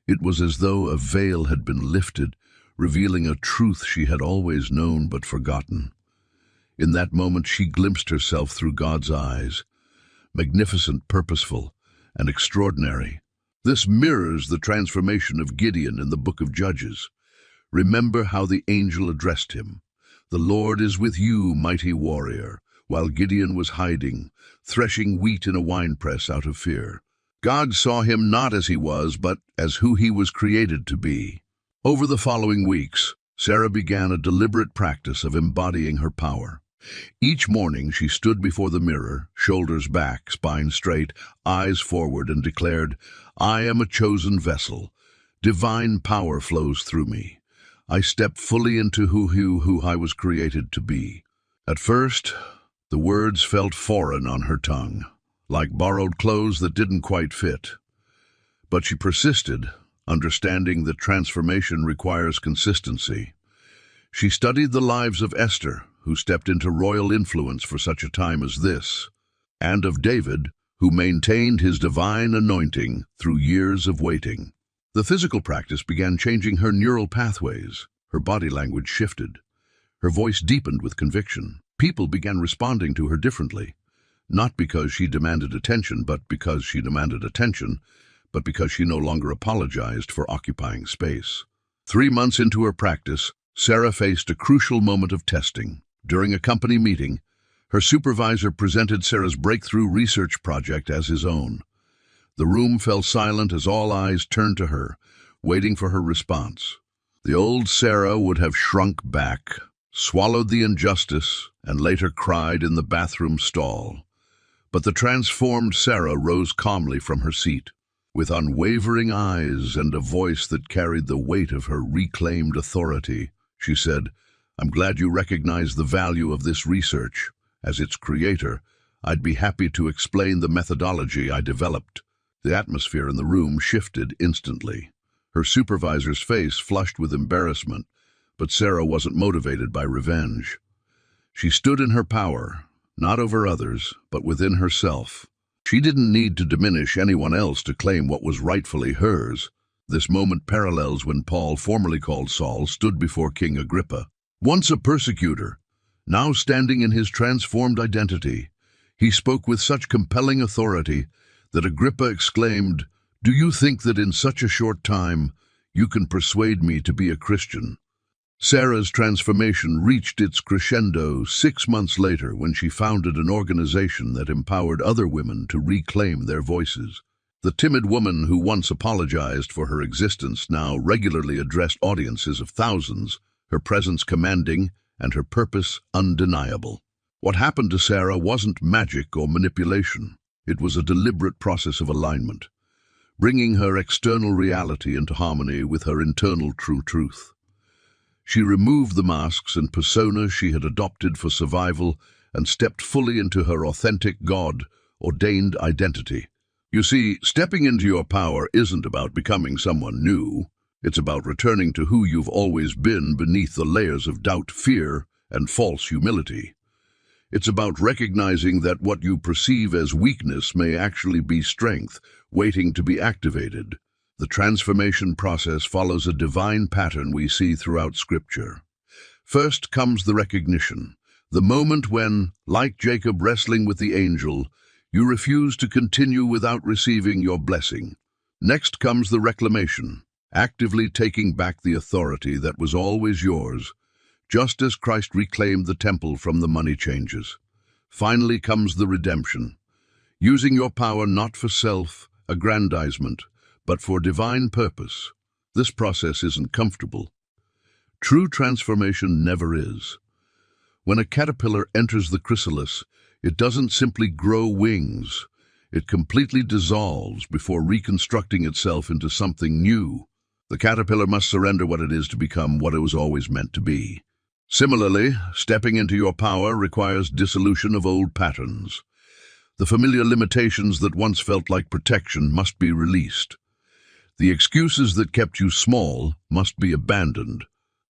It was as though a veil had been lifted, revealing a truth she had always known but forgotten. In that moment she glimpsed herself through God's eyes, magnificent, purposeful, and extraordinary. This mirrors the transformation of Gideon in the book of Judges. Remember how the angel addressed him. "The Lord is with you, mighty warrior," while Gideon was hiding, threshing wheat in a winepress out of fear. God saw him not as he was, but as who he was created to be. Over the following weeks, Sarah began a deliberate practice of embodying her power. Each morning she stood before the mirror, shoulders back, spine straight, eyes forward, and declared, "I am a chosen vessel. Divine power flows through me. I step fully into who I was created to be." At first, the words felt foreign on her tongue, like borrowed clothes that didn't quite fit. But she persisted, understanding that transformation requires consistency. She studied the lives of Esther, who stepped into royal influence for such a time as this, and of David, who maintained his divine anointing through years of waiting. The physical practice began changing her neural pathways. Her body language shifted. Her voice deepened with conviction. People began responding to her differently, not because she demanded attention, but because she no longer apologized for occupying space. 3 months into her practice, Sarah faced a crucial moment of testing. During a company meeting, her supervisor presented Sarah's breakthrough research project as his own. The room fell silent as all eyes turned to her, waiting for her response. The old Sarah would have shrunk back, swallowed the injustice, and later cried in the bathroom stall. But the transformed Sarah rose calmly from her seat. With unwavering eyes and a voice that carried the weight of her reclaimed authority, she said, "I'm glad you recognize the value of this research. As its creator, I'd be happy to explain the methodology I developed." The atmosphere in the room shifted instantly. Her supervisor's face flushed with embarrassment, but Sarah wasn't motivated by revenge. She stood in her power, not over others, but within herself. She didn't need to diminish anyone else to claim what was rightfully hers. This moment parallels when Paul, formerly called Saul, stood before King Agrippa. Once a persecutor, now standing in his transformed identity, he spoke with such compelling authority that Agrippa exclaimed, "Do you think that in such a short time you can persuade me to be a Christian?" Sarah's transformation reached its crescendo 6 months later when she founded an organization that empowered other women to reclaim their voices. The timid woman who once apologized for her existence now regularly addressed audiences of thousands, her presence commanding and her purpose undeniable. What happened to Sarah wasn't magic or manipulation. It was a deliberate process of alignment, bringing her external reality into harmony with her internal true truth. She removed the masks and personas she had adopted for survival and stepped fully into her authentic God-ordained identity. You see, stepping into your power isn't about becoming someone new. It's about returning to who you've always been beneath the layers of doubt, fear, and false humility. It's about recognizing that what you perceive as weakness may actually be strength, waiting to be activated. The transformation process follows a divine pattern we see throughout Scripture. First comes the recognition, the moment when, like Jacob wrestling with the angel, you refuse to continue without receiving your blessing. Next comes the reclamation, actively taking back the authority that was always yours, just as Christ reclaimed the temple from the money changers. Finally comes the redemption, using your power not for self-aggrandizement, but for divine purpose. This process isn't comfortable. True transformation never is. When a caterpillar enters the chrysalis, it doesn't simply grow wings. It completely dissolves before reconstructing itself into something new. The caterpillar must surrender what it is to become what it was always meant to be. Similarly, stepping into your power requires dissolution of old patterns. The familiar limitations that once felt like protection must be released. The excuses that kept you small must be abandoned.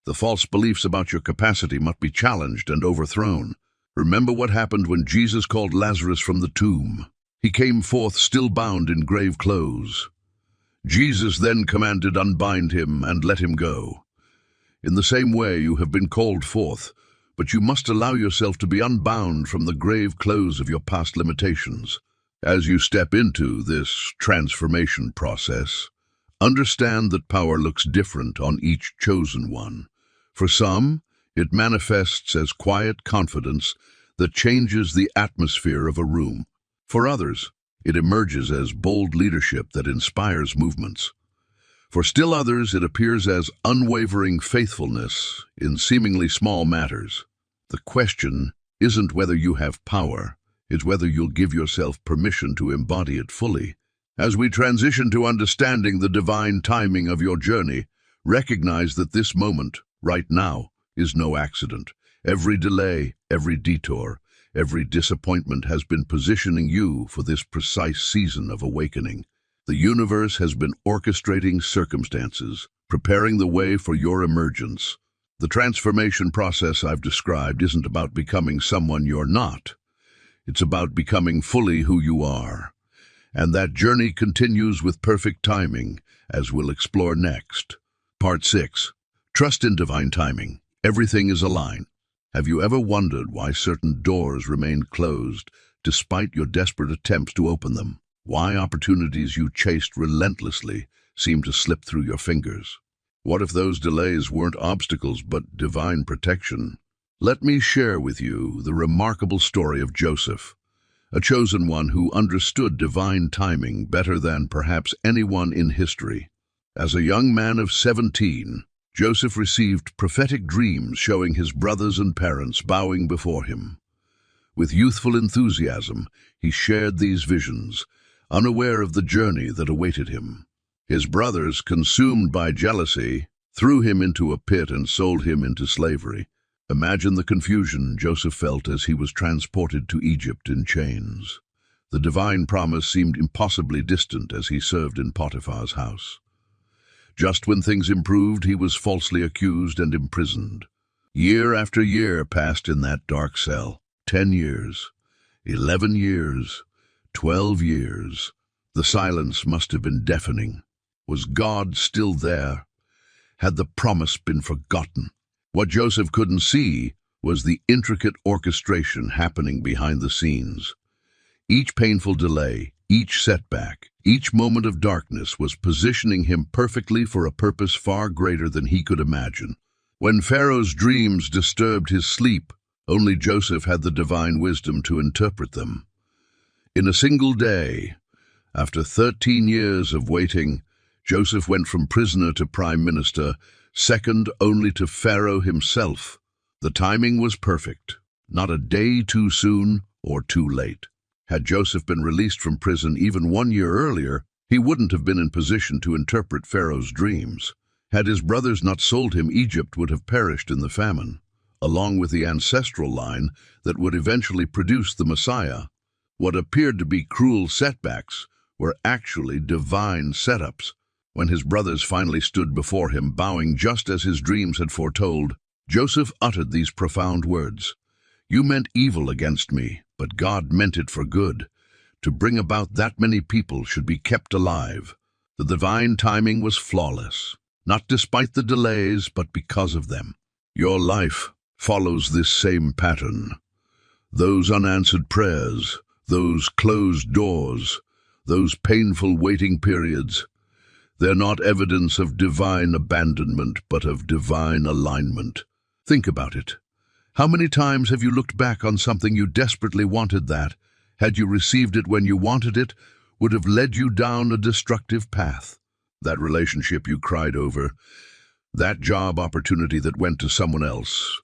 The false beliefs about your capacity must be challenged and overthrown. Remember what happened when Jesus called Lazarus from the tomb. He came forth still bound in grave clothes. Jesus then commanded, "Unbind him and let him go." In the same way you have been called forth, but you must allow yourself to be unbound from the grave clothes of your past limitations. As you step into this transformation process, understand that power looks different on each chosen one. For some, it manifests as quiet confidence that changes the atmosphere of a room. For others, it emerges as bold leadership that inspires movements. For still others, it appears as unwavering faithfulness in seemingly small matters. The question isn't whether you have power, it's whether you'll give yourself permission to embody it fully. As we transition to understanding the divine timing of your journey, recognize that this moment, right now, is no accident. Every delay, every detour, every disappointment has been positioning you for this precise season of awakening. The universe has been orchestrating circumstances, preparing the way for your emergence. The transformation process I've described isn't about becoming someone you're not. It's about becoming fully who you are. And that journey continues with perfect timing, as we'll explore next. Part 6. Trust in divine timing. Everything is aligned. Have you ever wondered why certain doors remain closed despite your desperate attempts to open them? Why opportunities you chased relentlessly seem to slip through your fingers? What if those delays weren't obstacles but divine protection? Let me share with you the remarkable story of Joseph, a chosen one who understood divine timing better than perhaps anyone in history. As a young man of 17, Joseph received prophetic dreams showing his brothers and parents bowing before him. With youthful enthusiasm, he shared these visions, unaware of the journey that awaited him. His brothers, consumed by jealousy, threw him into a pit and sold him into slavery. Imagine the confusion Joseph felt as he was transported to Egypt in chains. The divine promise seemed impossibly distant as he served in Potiphar's house. Just when things improved, he was falsely accused and imprisoned. Year after year passed in that dark cell. 10 years, 11 years, 12 years. The silence must have been deafening. Was God still there? Had the promise been forgotten? What Joseph couldn't see was the intricate orchestration happening behind the scenes. Each painful delay, each setback, each moment of darkness was positioning him perfectly for a purpose far greater than he could imagine. When Pharaoh's dreams disturbed his sleep, only Joseph had the divine wisdom to interpret them. In a single day, after 13 years of waiting, Joseph went from prisoner to prime minister, second only to Pharaoh himself. The timing was perfect, not a day too soon or too late. Had Joseph been released from prison even 1 year earlier, he wouldn't have been in position to interpret Pharaoh's dreams. Had his brothers not sold him, Egypt would have perished in the famine, along with the ancestral line that would eventually produce the Messiah. What appeared to be cruel setbacks were actually divine setups. When his brothers finally stood before him, bowing just as his dreams had foretold, Joseph uttered these profound words: "You meant evil against me, but God meant it for good, to bring about that many people should be kept alive." The divine timing was flawless, not despite the delays, but because of them. Your life follows this same pattern. Those unanswered prayers, those closed doors, those painful waiting periods, they're not evidence of divine abandonment, but of divine alignment. Think about it. How many times have you looked back on something you desperately wanted that, had you received it when you wanted it, would have led you down a destructive path? That relationship you cried over, that job opportunity that went to someone else,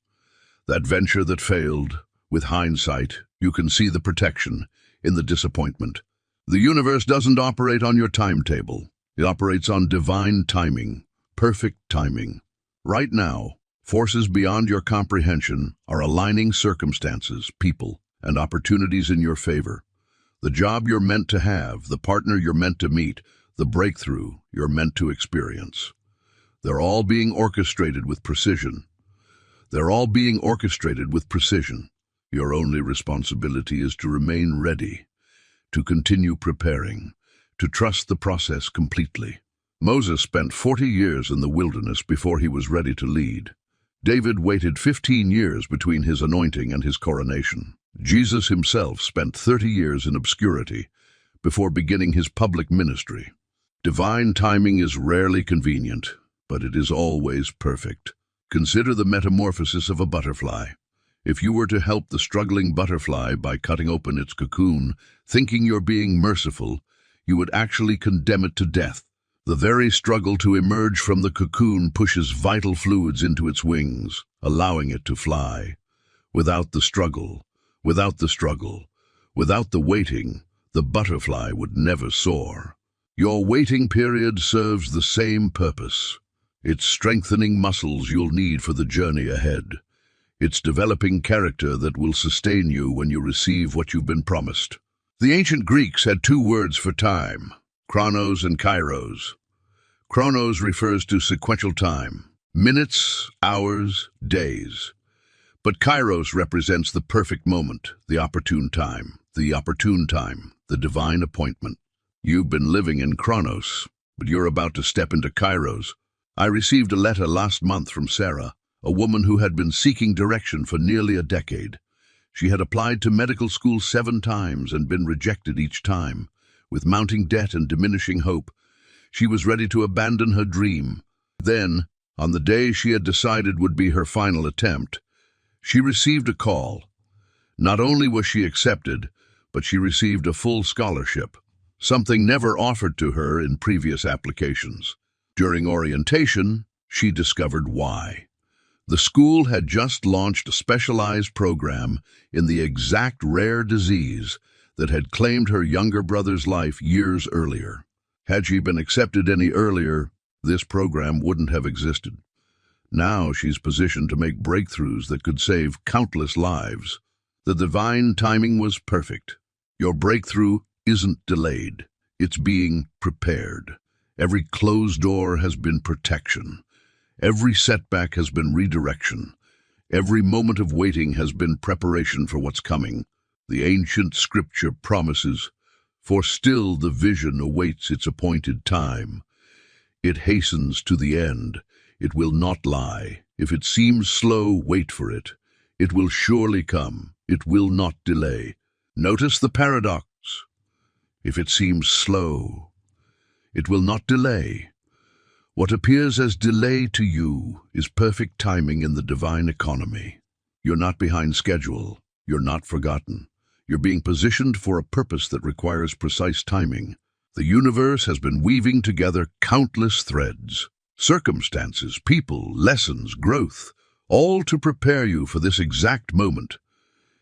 that venture that failed. With hindsight, you can see the protection in the disappointment. The universe doesn't operate on your timetable. It operates on divine timing, perfect timing. Right now, forces beyond your comprehension are aligning circumstances, people, and opportunities in your favor. The job you're meant to have, the partner you're meant to meet, the breakthrough you're meant to experience. They're all being orchestrated with precision. They're all being orchestrated with precision. Your only responsibility is to remain ready, to continue preparing, to trust the process completely. Moses spent 40 years in the wilderness before he was ready to lead. David waited 15 years between his anointing and his coronation. Jesus himself spent 30 years in obscurity before beginning his public ministry. Divine timing is rarely convenient, but it is always perfect. Consider the metamorphosis of a butterfly. If you were to help the struggling butterfly by cutting open its cocoon, thinking you're being merciful, you would actually condemn it to death. The very struggle to emerge from the cocoon pushes vital fluids into its wings, allowing it to fly. Without the struggle, without the waiting, the butterfly would never soar. Your waiting period serves the same purpose. It's strengthening muscles you'll need for the journey ahead. It's developing character that will sustain you when you receive what you've been promised. The ancient Greeks had two words for time, chronos and kairos. Chronos refers to sequential time, minutes, hours, days. But kairos represents the perfect moment, the opportune time, the divine appointment. You've been living in chronos, but you're about to step into kairos. I received a letter last month from Sarah, a woman who had been seeking direction for nearly a decade. She had applied to medical school 7 times and been rejected each time. With mounting debt and diminishing hope, she was ready to abandon her dream. Then, on the day she had decided would be her final attempt, she received a call. Not only was she accepted, but she received a full scholarship, something never offered to her in previous applications. During orientation, she discovered why. The school had just launched a specialized program in the exact rare disease that had claimed her younger brother's life years earlier. Had she been accepted any earlier, this program wouldn't have existed. Now she's positioned to make breakthroughs that could save countless lives. The divine timing was perfect. Your breakthrough isn't delayed. It's being prepared. Every closed door has been protection. Every setback has been redirection. Every moment of waiting has been preparation for what's coming. The ancient scripture promises, "For still the vision awaits its appointed time. It hastens to the end. It will not lie. If it seems slow, wait for it. It will surely come. It will not delay." Notice the paradox. If it seems slow, it will not delay. What appears as delay to you is perfect timing in the divine economy. You're not behind schedule. You're not forgotten. You're being positioned for a purpose that requires precise timing. The universe has been weaving together countless threads, circumstances, people, lessons, growth, all to prepare you for this exact moment.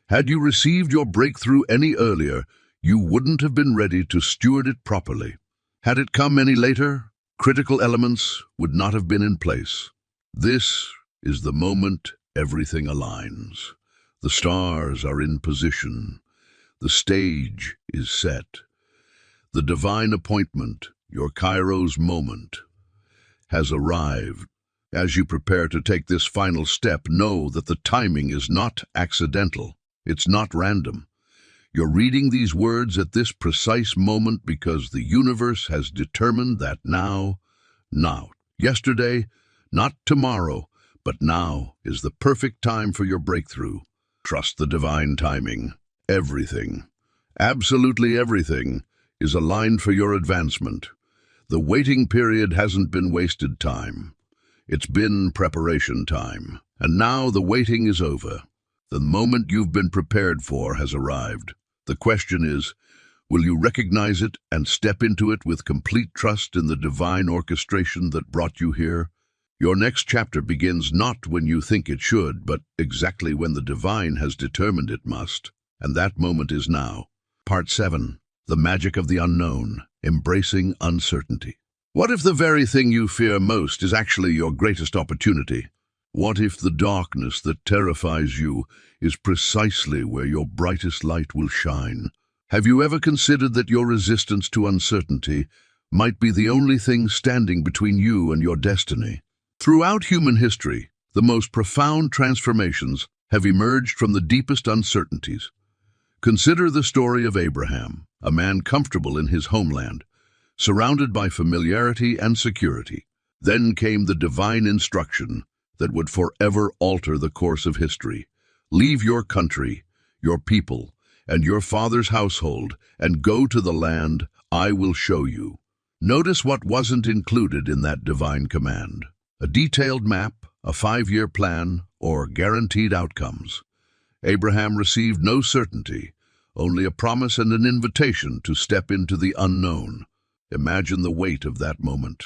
Had you received your breakthrough any earlier, you wouldn't have been ready to steward it properly. Had it come any later, critical elements would not have been in place. This is the moment everything aligns. The stars are in position. The stage is set. The divine appointment, your Kairos moment, has arrived. As you prepare to take this final step, know that the timing is not accidental. It's not random. You're reading these words at this precise moment because the universe has determined that now, yesterday, not tomorrow, but now is the perfect time for your breakthrough. Trust the divine timing. Everything, absolutely everything, is aligned for your advancement. The waiting period hasn't been wasted time. It's been preparation time. And now the waiting is over. The moment you've been prepared for has arrived. The question is, will you recognize it and step into it with complete trust in the divine orchestration that brought you here? Your next chapter begins not when you think it should, but exactly when the divine has determined it must. And that moment is now. Part 7. The Magic of the Unknown. Embracing Uncertainty. What if the very thing you fear most is actually your greatest opportunity? What if the darkness that terrifies you is precisely where your brightest light will shine? Have you ever considered that your resistance to uncertainty might be the only thing standing between you and your destiny? Throughout human history, the most profound transformations have emerged from the deepest uncertainties. Consider the story of Abraham, a man comfortable in his homeland, surrounded by familiarity and security. Then came the divine instruction that would forever alter the course of history. Leave your country, your people, and your father's household, and go to the land I will show you. Notice what wasn't included in that divine command. A detailed map, a 5-year plan, or guaranteed outcomes. Abraham received no certainty, only a promise and an invitation to step into the unknown. Imagine the weight of that moment.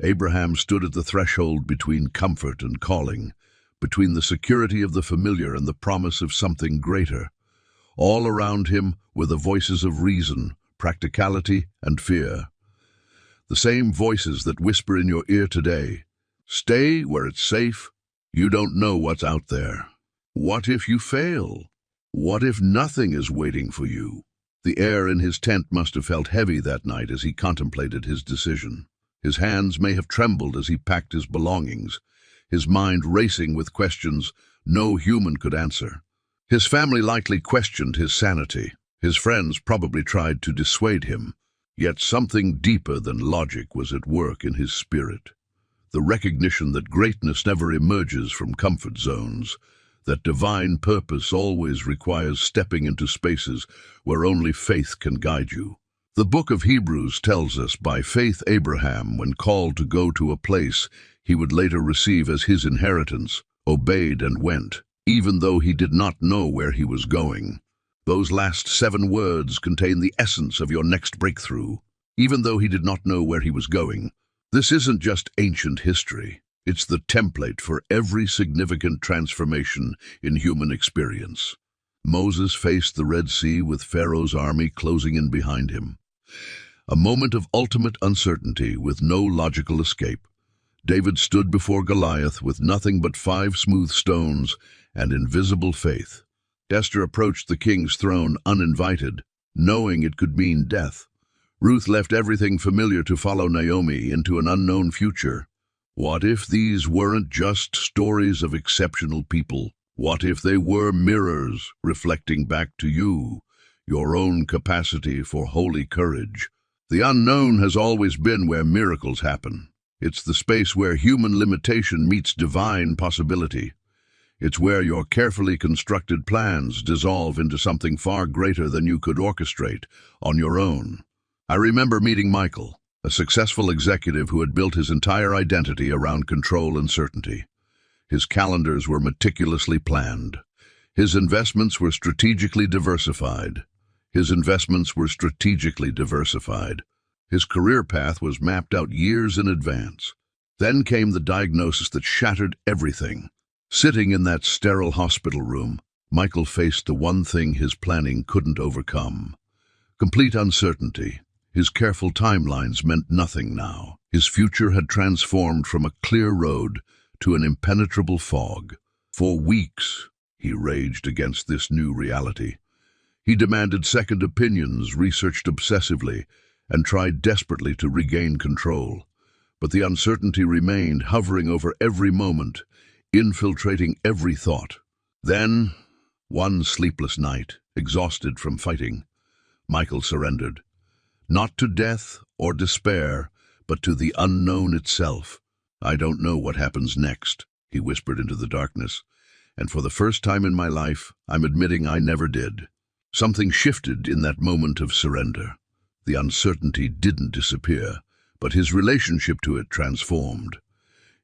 Abraham stood at the threshold between comfort and calling, between the security of the familiar and the promise of something greater. All around him were the voices of reason, practicality, and fear. The same voices that whisper in your ear today. Stay where it's safe. You don't know what's out there. What if you fail? What if nothing is waiting for you? The air in his tent must have felt heavy that night as he contemplated his decision. His hands may have trembled as he packed his belongings, his mind racing with questions no human could answer. His family likely questioned his sanity. His friends probably tried to dissuade him. Yet something deeper than logic was at work in his spirit. The recognition that greatness never emerges from comfort zones, that divine purpose always requires stepping into spaces where only faith can guide you. The book of Hebrews tells us by faith Abraham, when called to go to a place he would later receive as his inheritance, obeyed and went, even though he did not know where he was going. Those last 7 words contain the essence of your next breakthrough, even though he did not know where he was going. This isn't just ancient history. It's the template for every significant transformation in human experience. Moses faced the Red Sea with Pharaoh's army closing in behind him. A moment of ultimate uncertainty with no logical escape. David stood before Goliath with nothing but 5 smooth stones and invisible faith. Esther approached the king's throne uninvited, knowing it could mean death. Ruth left everything familiar to follow Naomi into an unknown future. What if these weren't just stories of exceptional people? What if they were mirrors reflecting back to you, your own capacity for holy courage? The unknown has always been where miracles happen. It's the space where human limitation meets divine possibility. It's where your carefully constructed plans dissolve into something far greater than you could orchestrate on your own. I remember meeting Michael, a successful executive who had built his entire identity around control and certainty. His calendars were meticulously planned. His investments were strategically diversified. His career path was mapped out years in advance. Then came the diagnosis that shattered everything. Sitting in that sterile hospital room, Michael faced the one thing his planning couldn't overcome. Complete uncertainty. His careful timelines meant nothing now. His future had transformed from a clear road to an impenetrable fog. For weeks, he raged against this new reality. He demanded second opinions, researched obsessively, and tried desperately to regain control. But the uncertainty remained, hovering over every moment, infiltrating every thought. Then, one sleepless night, exhausted from fighting, Michael surrendered. Not to death or despair, but to the unknown itself. I don't know what happens next, he whispered into the darkness, and for the first time in my life, I'm admitting I never did. Something shifted in that moment of surrender. The uncertainty didn't disappear, but his relationship to it transformed.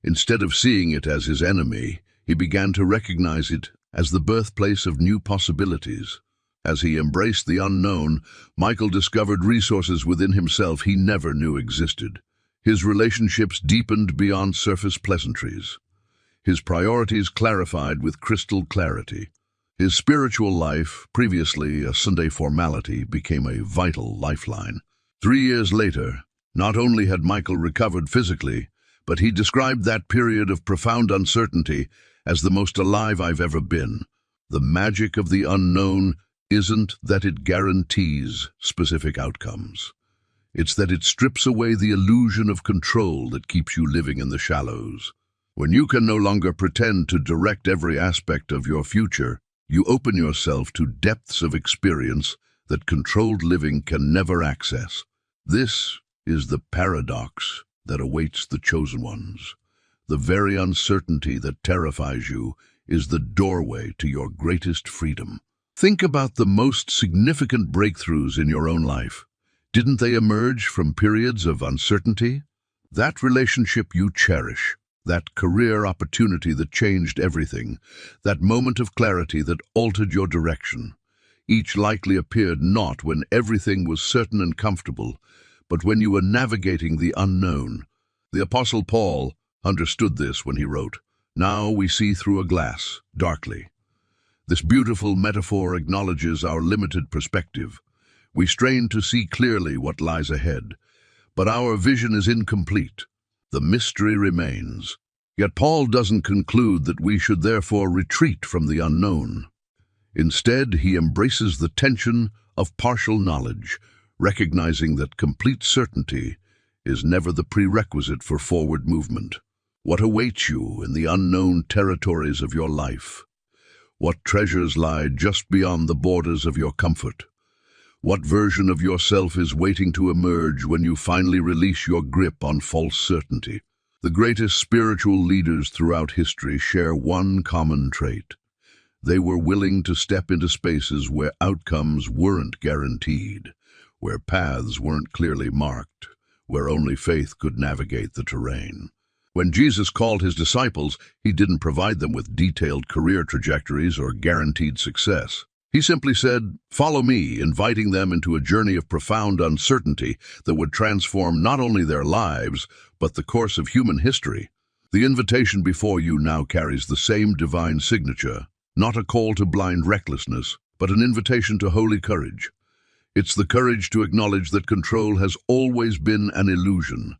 Instead of seeing it as his enemy, he began to recognize it as the birthplace of new possibilities. As he embraced the unknown, Michael discovered resources within himself he never knew existed. His relationships deepened beyond surface pleasantries. His priorities clarified with crystal clarity. His spiritual life, previously a Sunday formality, became a vital lifeline. 3 years later, not only had Michael recovered physically, but he described that period of profound uncertainty as the most alive I've ever been. The magic of the unknown isn't that it guarantees specific outcomes. It's that it strips away the illusion of control that keeps you living in the shallows. When you can no longer pretend to direct every aspect of your future, you open yourself to depths of experience that controlled living can never access. This is the paradox that awaits the chosen ones. The very uncertainty that terrifies you is the doorway to your greatest freedom. Think about the most significant breakthroughs in your own life. Didn't they emerge from periods of uncertainty? That relationship you cherish, that career opportunity that changed everything, that moment of clarity that altered your direction, each likely appeared not when everything was certain and comfortable, but when you were navigating the unknown. The Apostle Paul understood this when he wrote, "Now we see through a glass, darkly." This beautiful metaphor acknowledges our limited perspective. We strain to see clearly what lies ahead, but our vision is incomplete. The mystery remains. Yet Paul doesn't conclude that we should therefore retreat from the unknown. Instead, he embraces the tension of partial knowledge, recognizing that complete certainty is never the prerequisite for forward movement. What awaits you in the unknown territories of your life? What treasures lie just beyond the borders of your comfort? What version of yourself is waiting to emerge when you finally release your grip on false certainty? The greatest spiritual leaders throughout history share one common trait. They were willing to step into spaces where outcomes weren't guaranteed, where paths weren't clearly marked, where only faith could navigate the terrain. When Jesus called his disciples, he didn't provide them with detailed career trajectories or guaranteed success. He simply said, "Follow me," inviting them into a journey of profound uncertainty that would transform not only their lives, but the course of human history. The invitation before you now carries the same divine signature, not a call to blind recklessness, but an invitation to holy courage. It's the courage to acknowledge that control has always been an illusion,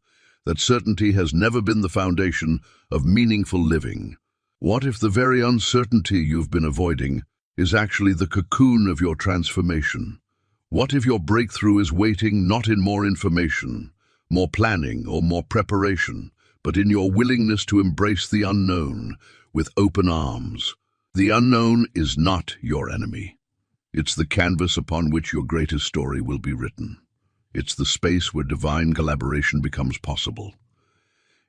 that certainty has never been the foundation of meaningful living. What if the very uncertainty you've been avoiding is actually the cocoon of your transformation? What if your breakthrough is waiting not in more information, more planning, or more preparation, but in your willingness to embrace the unknown with open arms? The unknown is not your enemy. It's the canvas upon which your greatest story will be written. It's the space where divine collaboration becomes possible.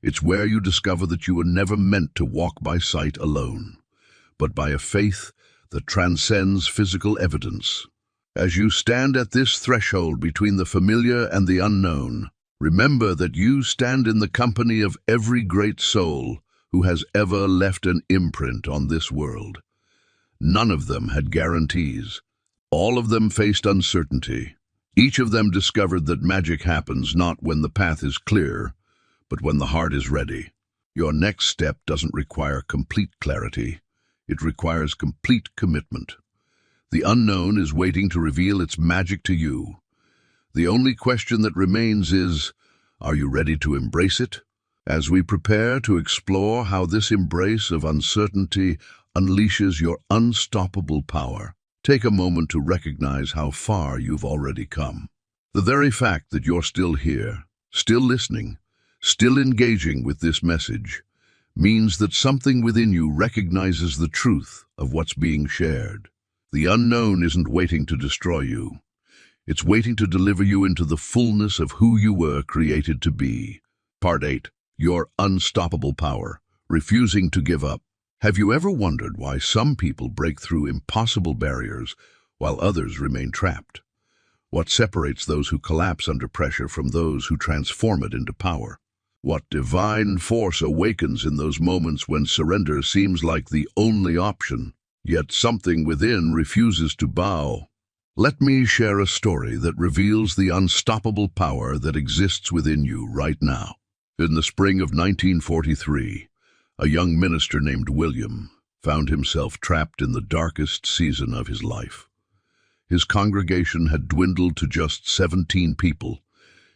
It's where you discover that you were never meant to walk by sight alone, but by a faith that transcends physical evidence. As you stand at this threshold between the familiar and the unknown, remember that you stand in the company of every great soul who has ever left an imprint on this world. None of them had guarantees. All of them faced uncertainty. Each of them discovered that magic happens not when the path is clear, but when the heart is ready. Your next step doesn't require complete clarity. It requires complete commitment. The unknown is waiting to reveal its magic to you. The only question that remains is, are you ready to embrace it? As we prepare to explore how this embrace of uncertainty unleashes your unstoppable power, take a moment to recognize how far you've already come. The very fact that you're still here, still listening, still engaging with this message, means that something within you recognizes the truth of what's being shared. The unknown isn't waiting to destroy you. It's waiting to deliver you into the fullness of who you were created to be. Part 8. Your unstoppable power, refusing to give up. Have you ever wondered why some people break through impossible barriers while others remain trapped? What separates those who collapse under pressure from those who transform it into power? What divine force awakens in those moments when surrender seems like the only option, yet something within refuses to bow? Let me share a story that reveals the unstoppable power that exists within you right now. In the spring of 1943, a young minister named William found himself trapped in the darkest season of his life. His congregation had dwindled to just 17 people.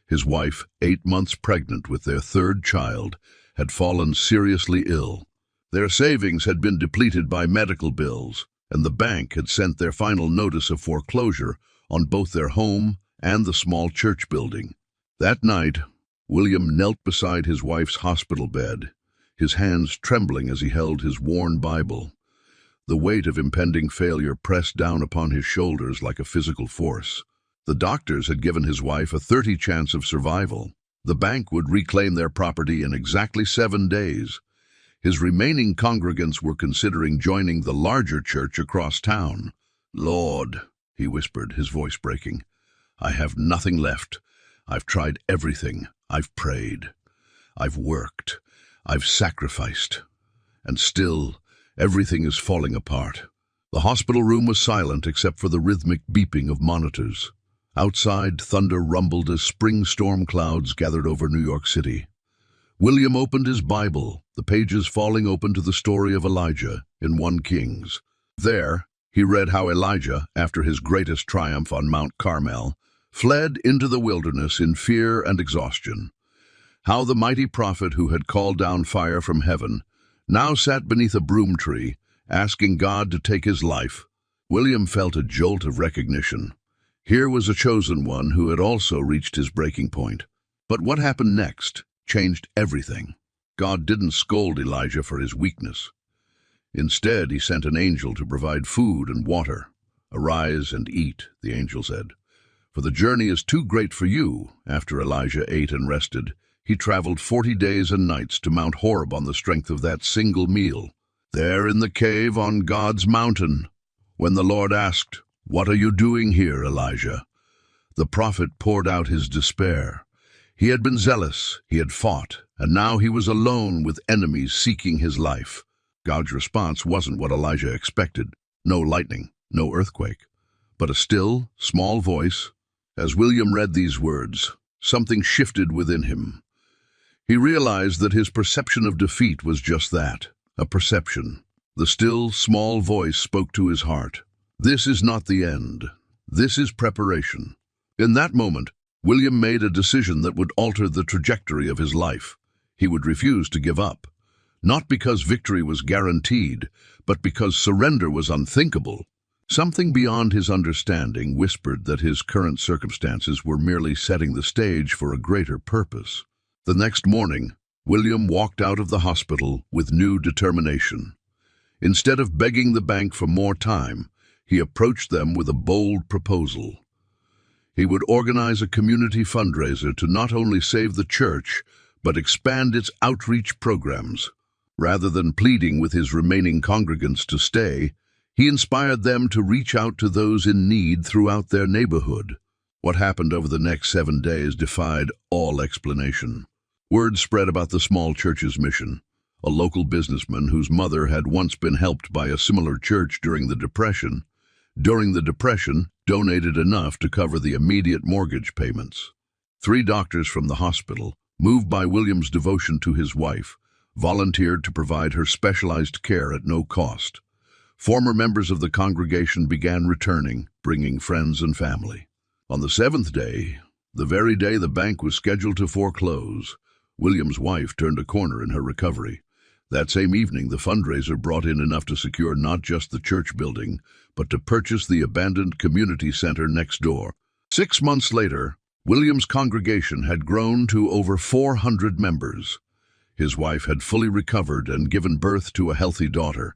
His wife, 8 months pregnant with their third child, had fallen seriously ill. Their savings had been depleted by medical bills, and the bank had sent their final notice of foreclosure on both their home and the small church building. That night, William knelt beside his wife's hospital bed, his hands trembling as he held his worn Bible. The weight of impending failure pressed down upon his shoulders like a physical force. The doctors had given his wife a 30 chance of survival. The bank would reclaim their property in exactly 7 days. His remaining congregants were considering joining the larger church across town. "Lord," he whispered, his voice breaking, "I have nothing left. I've tried everything. I've prayed. I've worked. I've sacrificed. And still, everything is falling apart." The hospital room was silent except for the rhythmic beeping of monitors. Outside, thunder rumbled as spring storm clouds gathered over New York City. William opened his Bible, the pages falling open to the story of Elijah in 1 Kings. There, he read how Elijah, after his greatest triumph on Mount Carmel, fled into the wilderness in fear and exhaustion. How the mighty prophet who had called down fire from heaven now sat beneath a broom tree, asking God to take his life. William felt a jolt of recognition. Here was a chosen one who had also reached his breaking point. But what happened next changed everything. God didn't scold Elijah for his weakness. Instead, he sent an angel to provide food and water. "Arise and eat," the angel said, "for the journey is too great for you." After Elijah ate and rested, he traveled 40 days and nights to Mount Horeb on the strength of that single meal. There in the cave on God's mountain, when the Lord asked, "What are you doing here, Elijah?" the prophet poured out his despair. He had been zealous, he had fought, and now he was alone with enemies seeking his life. God's response wasn't what Elijah expected. No lightning, no earthquake, but a still, small voice. As William read these words, something shifted within him. He realized that his perception of defeat was just that, a perception. The still, small voice spoke to his heart. "This is not the end. This is preparation." In that moment, William made a decision that would alter the trajectory of his life. He would refuse to give up. Not because victory was guaranteed, but because surrender was unthinkable. Something beyond his understanding whispered that his current circumstances were merely setting the stage for a greater purpose. The next morning, William walked out of the hospital with new determination. Instead of begging the bank for more time, he approached them with a bold proposal. He would organize a community fundraiser to not only save the church, but expand its outreach programs. Rather than pleading with his remaining congregants to stay, he inspired them to reach out to those in need throughout their neighborhood. What happened over the next 7 days defied all explanation. Word spread about the small church's mission. A local businessman whose mother had once been helped by a similar church during the Depression, donated enough to cover the immediate mortgage payments. 3 doctors from the hospital, moved by William's devotion to his wife, volunteered to provide her specialized care at no cost. Former members of the congregation began returning, bringing friends and family. On the 7th day, the very day the bank was scheduled to foreclose, William's wife turned a corner in her recovery. That same evening, the fundraiser brought in enough to secure not just the church building, but to purchase the abandoned community center next door. 6 months later, William's congregation had grown to over 400 members. His wife had fully recovered and given birth to a healthy daughter.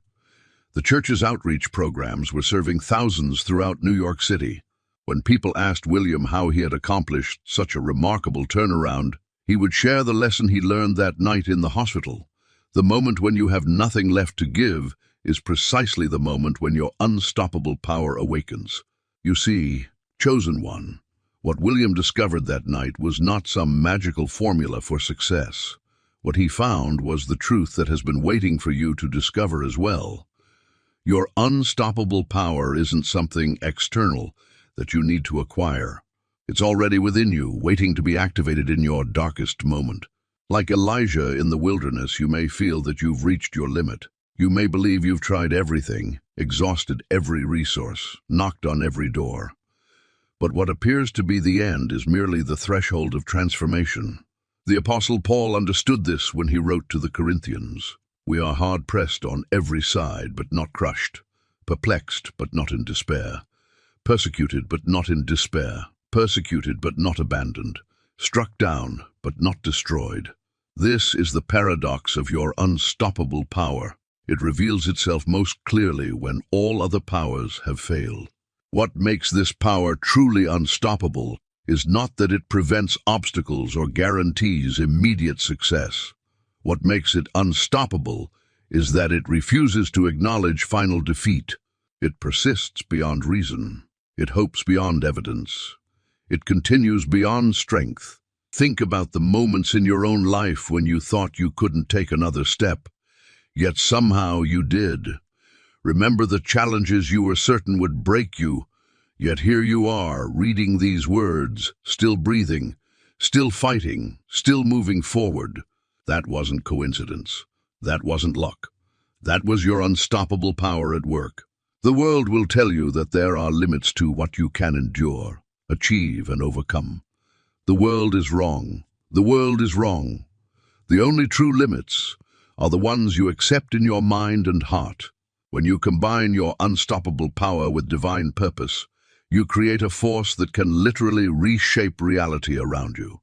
The church's outreach programs were serving thousands throughout New York City. When people asked William how he had accomplished such a remarkable turnaround, he would share the lesson he learned that night in the hospital. The moment when you have nothing left to give is precisely the moment when your unstoppable power awakens. You see, chosen one, what William discovered that night was not some magical formula for success. What he found was the truth that has been waiting for you to discover as well. Your unstoppable power isn't something external that you need to acquire. It's already within you, waiting to be activated in your darkest moment. Like Elijah in the wilderness, you may feel that you've reached your limit. You may believe you've tried everything, exhausted every resource, knocked on every door. But what appears to be the end is merely the threshold of transformation. The Apostle Paul understood this when he wrote to the Corinthians. "We are hard-pressed on every side, but not crushed, perplexed, but not in despair, persecuted, but not in despair, persecuted, but not abandoned, struck down, but not destroyed." This is the paradox of your unstoppable power. It reveals itself most clearly when all other powers have failed. What makes this power truly unstoppable is not that it prevents obstacles or guarantees immediate success. What makes it unstoppable is that it refuses to acknowledge final defeat. It persists beyond reason. It hopes beyond evidence. It continues beyond strength. Think about the moments in your own life when you thought you couldn't take another step, yet somehow you did. Remember the challenges you were certain would break you, yet here you are, reading these words, still breathing, still fighting, still moving forward. That wasn't coincidence. That wasn't luck. That was your unstoppable power at work. The world will tell you that there are limits to what you can endure, achieve, and overcome. The world is wrong. The world is wrong. The only true limits are the ones you accept in your mind and heart. When you combine your unstoppable power with divine purpose, you create a force that can literally reshape reality around you.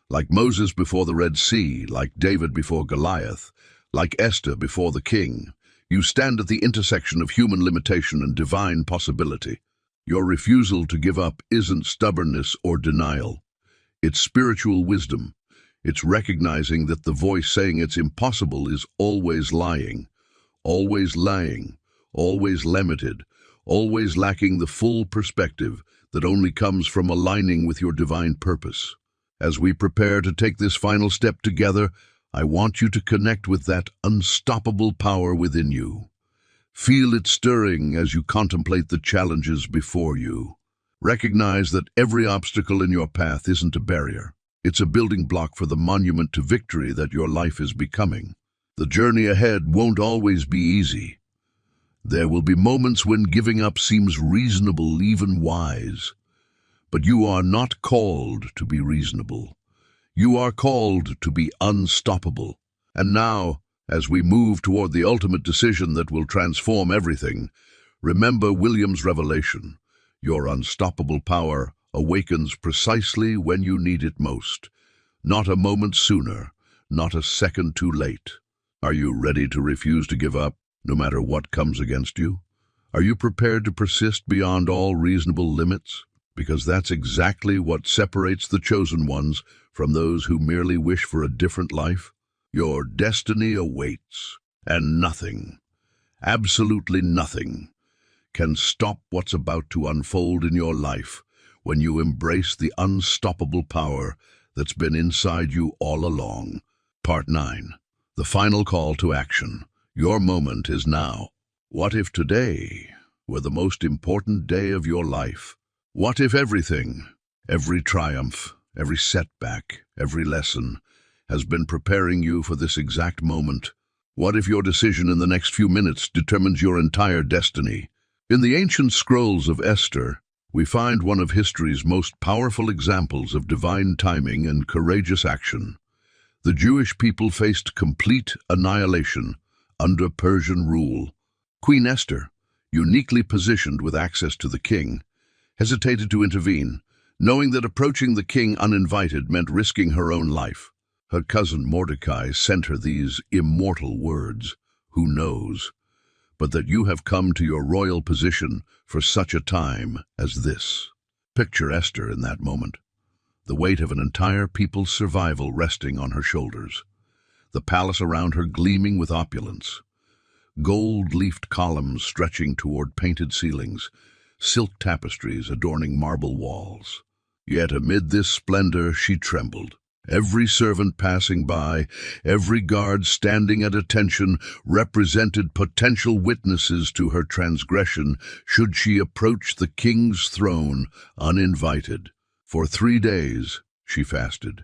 Like Moses before the Red Sea, like David before Goliath, like Esther before the king, you stand at the intersection of human limitation and divine possibility. Your refusal to give up isn't stubbornness or denial. It's spiritual wisdom. It's recognizing that the voice saying it's impossible is always lying, always limited, always lacking the full perspective that only comes from aligning with your divine purpose. As we prepare to take this final step together, I want you to connect with that unstoppable power within you. Feel it stirring as you contemplate the challenges before you. Recognize that every obstacle in your path isn't a barrier. It's a building block for the monument to victory that your life is becoming. The journey ahead won't always be easy. There will be moments when giving up seems reasonable, even wise. But you are not called to be reasonable. You are called to be unstoppable. And now, as we move toward the ultimate decision that will transform everything, remember William's revelation. Your unstoppable power awakens precisely when you need it most. Not a moment sooner, not a second too late. Are you ready to refuse to give up, no matter what comes against you? Are you prepared to persist beyond all reasonable limits? Because that's exactly what separates the chosen ones from those who merely wish for a different life. Your destiny awaits, and nothing, absolutely nothing, can stop what's about to unfold in your life when you embrace the unstoppable power that's been inside you all along. Part 9. The final call to action. Your moment is now. What if today were the most important day of your life? What if everything, every triumph, every setback, every lesson, has been preparing you for this exact moment? What if your decision in the next few minutes determines your entire destiny? In the ancient scrolls of Esther, we find one of history's most powerful examples of divine timing and courageous action. The Jewish people faced complete annihilation under Persian rule. Queen Esther, uniquely positioned with access to the king, hesitated to intervene, knowing that approaching the king uninvited meant risking her own life. Her cousin Mordecai sent her these immortal words, "Who knows but that you have come to your royal position for such a time as this?" Picture Esther in that moment, the weight of an entire people's survival resting on her shoulders, the palace around her gleaming with opulence, gold-leafed columns stretching toward painted ceilings, silk tapestries adorning marble walls. Yet amid this splendor she trembled. Every servant passing by, every guard standing at attention, represented potential witnesses to her transgression should she approach the king's throne uninvited. For 3 days she fasted.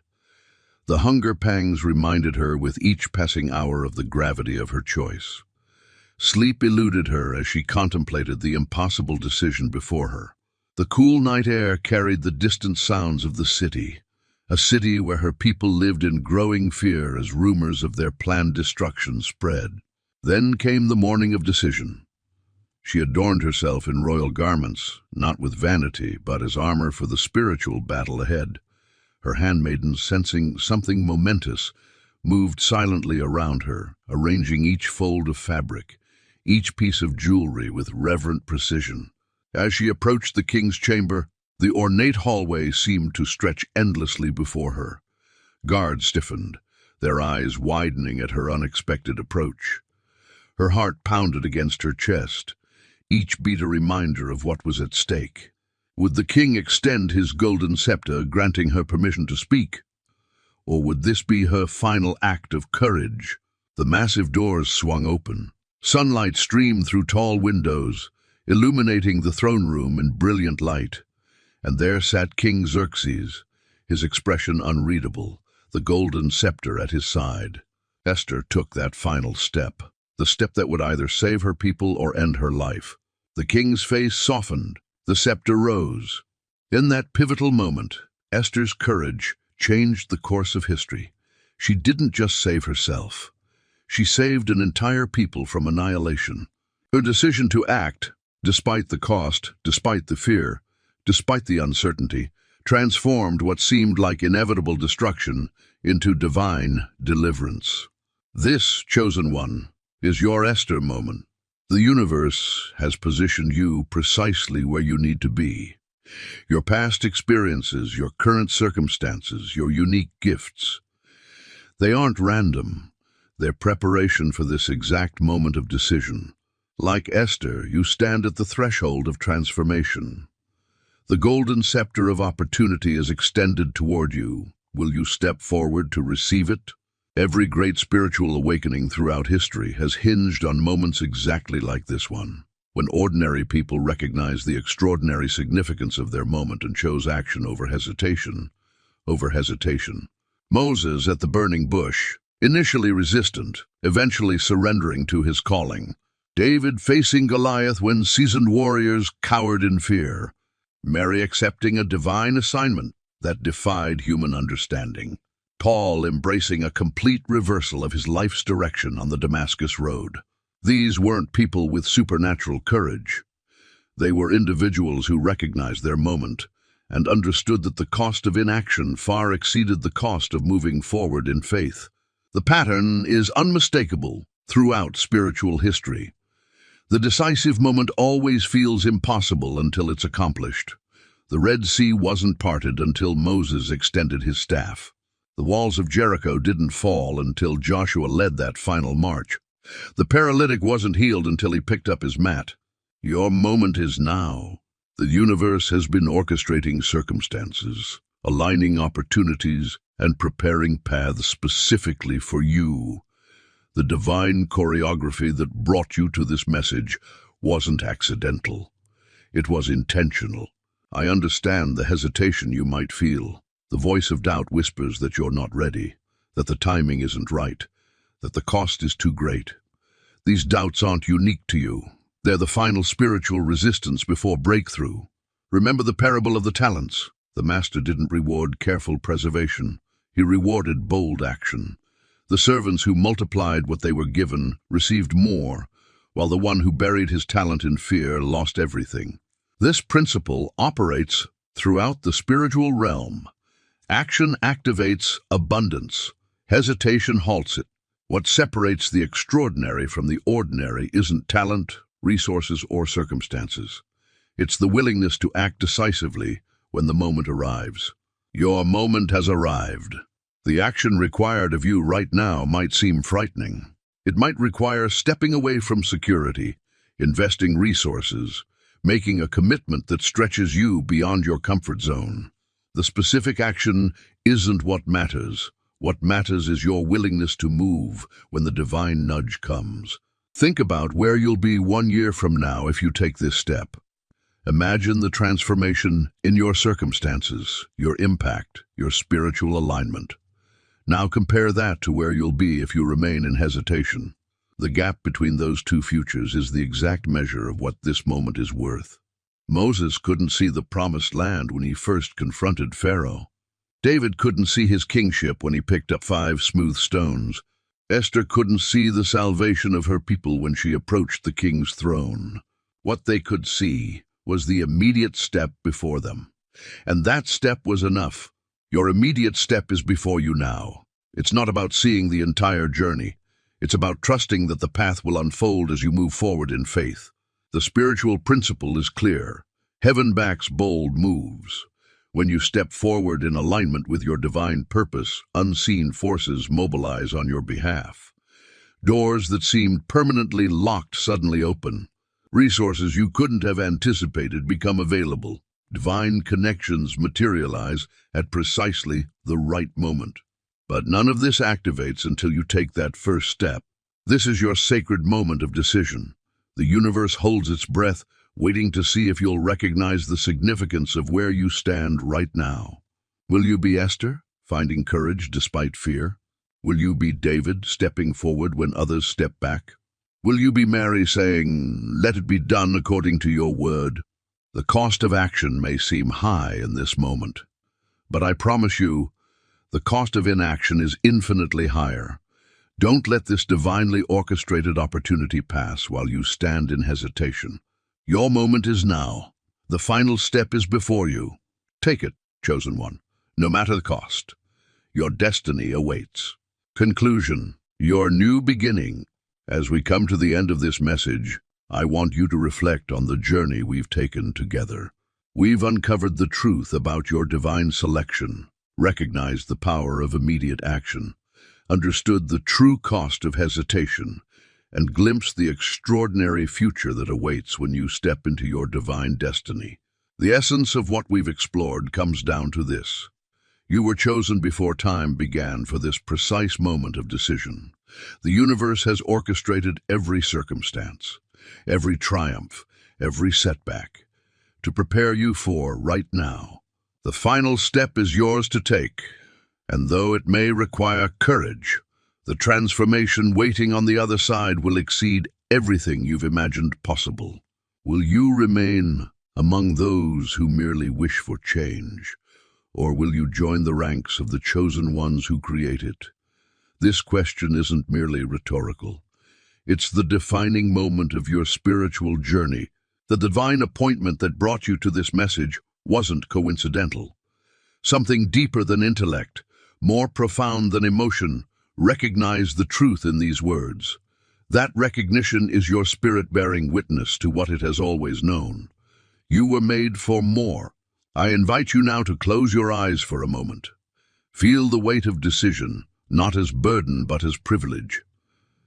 The hunger pangs reminded her with each passing hour of the gravity of her choice. Sleep eluded her as she contemplated the impossible decision before her. The cool night air carried the distant sounds of the city, a city where her people lived in growing fear as rumors of their planned destruction spread. Then came the morning of decision. She adorned herself in royal garments, not with vanity, but as armor for the spiritual battle ahead. Her handmaidens, sensing something momentous, moved silently around her, arranging each fold of fabric, each piece of jewelry with reverent precision. As she approached the king's chamber, the ornate hallway seemed to stretch endlessly before her. Guards stiffened, their eyes widening at her unexpected approach. Her heart pounded against her chest, each beat a reminder of what was at stake. Would the king extend his golden scepter, granting her permission to speak? Or would this be her final act of courage? The massive doors swung open. Sunlight streamed through tall windows, illuminating the throne room in brilliant light. And there sat King Xerxes, his expression unreadable, the golden scepter at his side. Esther took that final step, the step that would either save her people or end her life. The king's face softened, the scepter rose. In that pivotal moment, Esther's courage changed the course of history. She didn't just save herself. She saved an entire people from annihilation. Her decision to act, despite the cost, despite the fear, despite the uncertainty, transformed what seemed like inevitable destruction into divine deliverance. This, chosen one, is your Esther moment. The universe has positioned you precisely where you need to be. Your past experiences, your current circumstances, your unique gifts. They aren't random. They're preparation for this exact moment of decision. Like Esther, you stand at the threshold of transformation. The golden scepter of opportunity is extended toward you. Will you step forward to receive it? Every great spiritual awakening throughout history has hinged on moments exactly like this one, when ordinary people recognized the extraordinary significance of their moment and chose action over hesitation. Moses at the burning bush, initially resistant, eventually surrendering to his calling. David facing Goliath when seasoned warriors cowered in fear. Mary accepting a divine assignment that defied human understanding. Paul embracing a complete reversal of his life's direction on the Damascus Road. These weren't people with supernatural courage. They were individuals who recognized their moment and understood that the cost of inaction far exceeded the cost of moving forward in faith. The pattern is unmistakable throughout spiritual history. The decisive moment always feels impossible until it's accomplished. The Red Sea wasn't parted until Moses extended his staff. The walls of Jericho didn't fall until Joshua led that final march. The paralytic wasn't healed until he picked up his mat. Your moment is now. The universe has been orchestrating circumstances, aligning opportunities, and preparing paths specifically for you. The divine choreography that brought you to this message wasn't accidental. It was intentional. I understand the hesitation you might feel. The voice of doubt whispers that you're not ready, that the timing isn't right, that the cost is too great. These doubts aren't unique to you. They're the final spiritual resistance before breakthrough. Remember the parable of the talents. The master didn't reward careful preservation. He rewarded bold action. The servants who multiplied what they were given received more, while the one who buried his talent in fear lost everything. This principle operates throughout the spiritual realm. Action activates abundance. Hesitation halts it. What separates the extraordinary from the ordinary isn't talent, resources, or circumstances. It's the willingness to act decisively when the moment arrives. Your moment has arrived. The action required of you right now might seem frightening. It might require stepping away from security, investing resources, making a commitment that stretches you beyond your comfort zone. The specific action isn't what matters. What matters is your willingness to move when the divine nudge comes. Think about where you'll be 1 year from now if you take this step. Imagine the transformation in your circumstances, your impact, your spiritual alignment. Now compare that to where you'll be if you remain in hesitation. The gap between those two futures is the exact measure of what this moment is worth. Moses couldn't see the promised land when he first confronted Pharaoh. David couldn't see his kingship when he picked up 5 smooth stones. Esther couldn't see the salvation of her people when she approached the king's throne. What they could see was the immediate step before them. And that step was enough. Your immediate step is before you now. It's not about seeing the entire journey. It's about trusting that the path will unfold as you move forward in faith. The spiritual principle is clear. Heaven backs bold moves. When you step forward in alignment with your divine purpose, unseen forces mobilize on your behalf. Doors that seemed permanently locked suddenly open. Resources you couldn't have anticipated become available. Divine connections materialize at precisely the right moment. But none of this activates until you take that first step. This is your sacred moment of decision. The universe holds its breath, waiting to see if you'll recognize the significance of where you stand right now. Will you be Esther, finding courage despite fear? Will you be David, stepping forward when others step back? Will you be Mary, saying, "Let it be done according to your word"? The cost of action may seem high in this moment, but I promise you, the cost of inaction is infinitely higher. Don't let this divinely orchestrated opportunity pass while you stand in hesitation. Your moment is now. The final step is before you. Take it, chosen one, no matter the cost. Your destiny awaits. Conclusion. Your new beginning. As we come to the end of this message, I want you to reflect on the journey we've taken together. We've uncovered the truth about your divine selection, recognized the power of immediate action, understood the true cost of hesitation, and glimpsed the extraordinary future that awaits when you step into your divine destiny. The essence of what we've explored comes down to this. You were chosen before time began for this precise moment of decision. The universe has orchestrated every circumstance, every triumph, every setback, to prepare you for right now. The final step is yours to take, and though it may require courage, the transformation waiting on the other side will exceed everything you've imagined possible. Will you remain among those who merely wish for change, or will you join the ranks of the chosen ones who create it? This question isn't merely rhetorical. It's the defining moment of your spiritual journey. The divine appointment that brought you to this message wasn't coincidental. Something deeper than intellect, more profound than emotion, recognized the truth in these words. That recognition is your spirit bearing witness to what it has always known. You were made for more. I invite you now to close your eyes for a moment. Feel the weight of decision, not as burden but as privilege.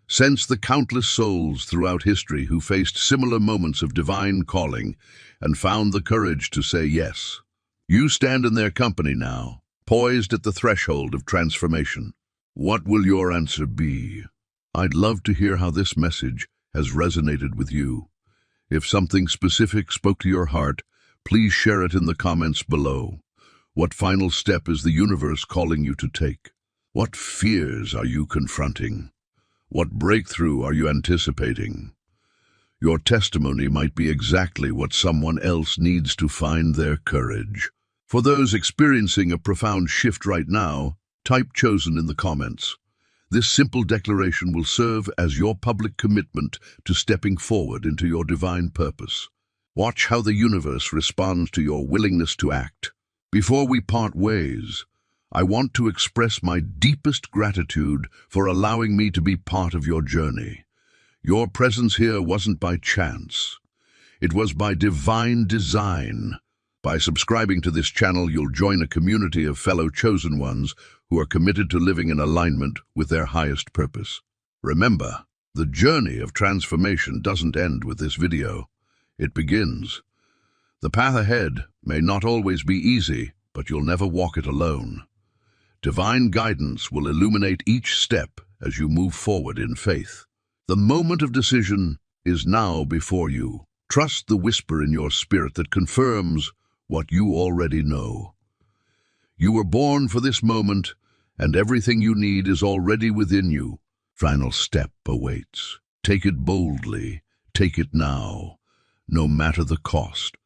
Sense the countless souls throughout history who faced similar moments of divine calling and found the courage to say yes. You stand in their company now, poised at the threshold of transformation. What will your answer be? I'd love to hear how this message has resonated with you. If something specific spoke to your heart, please share it in the comments below. What final step is the universe calling you to take? What fears are you confronting? What breakthrough are you anticipating? Your testimony might be exactly what someone else needs to find their courage. For those experiencing a profound shift right now, type "chosen" in the comments. This simple declaration will serve as your public commitment to stepping forward into your divine purpose. Watch how the universe responds to your willingness to act. Before we part ways, I want to express my deepest gratitude for allowing me to be part of your journey. Your presence here wasn't by chance. It was by divine design. By subscribing to this channel, you'll join a community of fellow chosen ones who are committed to living in alignment with their highest purpose. Remember, the journey of transformation doesn't end with this video. It begins. The path ahead may not always be easy, but you'll never walk it alone. Divine guidance will illuminate each step as you move forward in faith. The moment of decision is now before you. Trust the whisper in your spirit that confirms what you already know. You were born for this moment, and everything you need is already within you. Final step awaits. Take it boldly. Take it now, no matter the cost.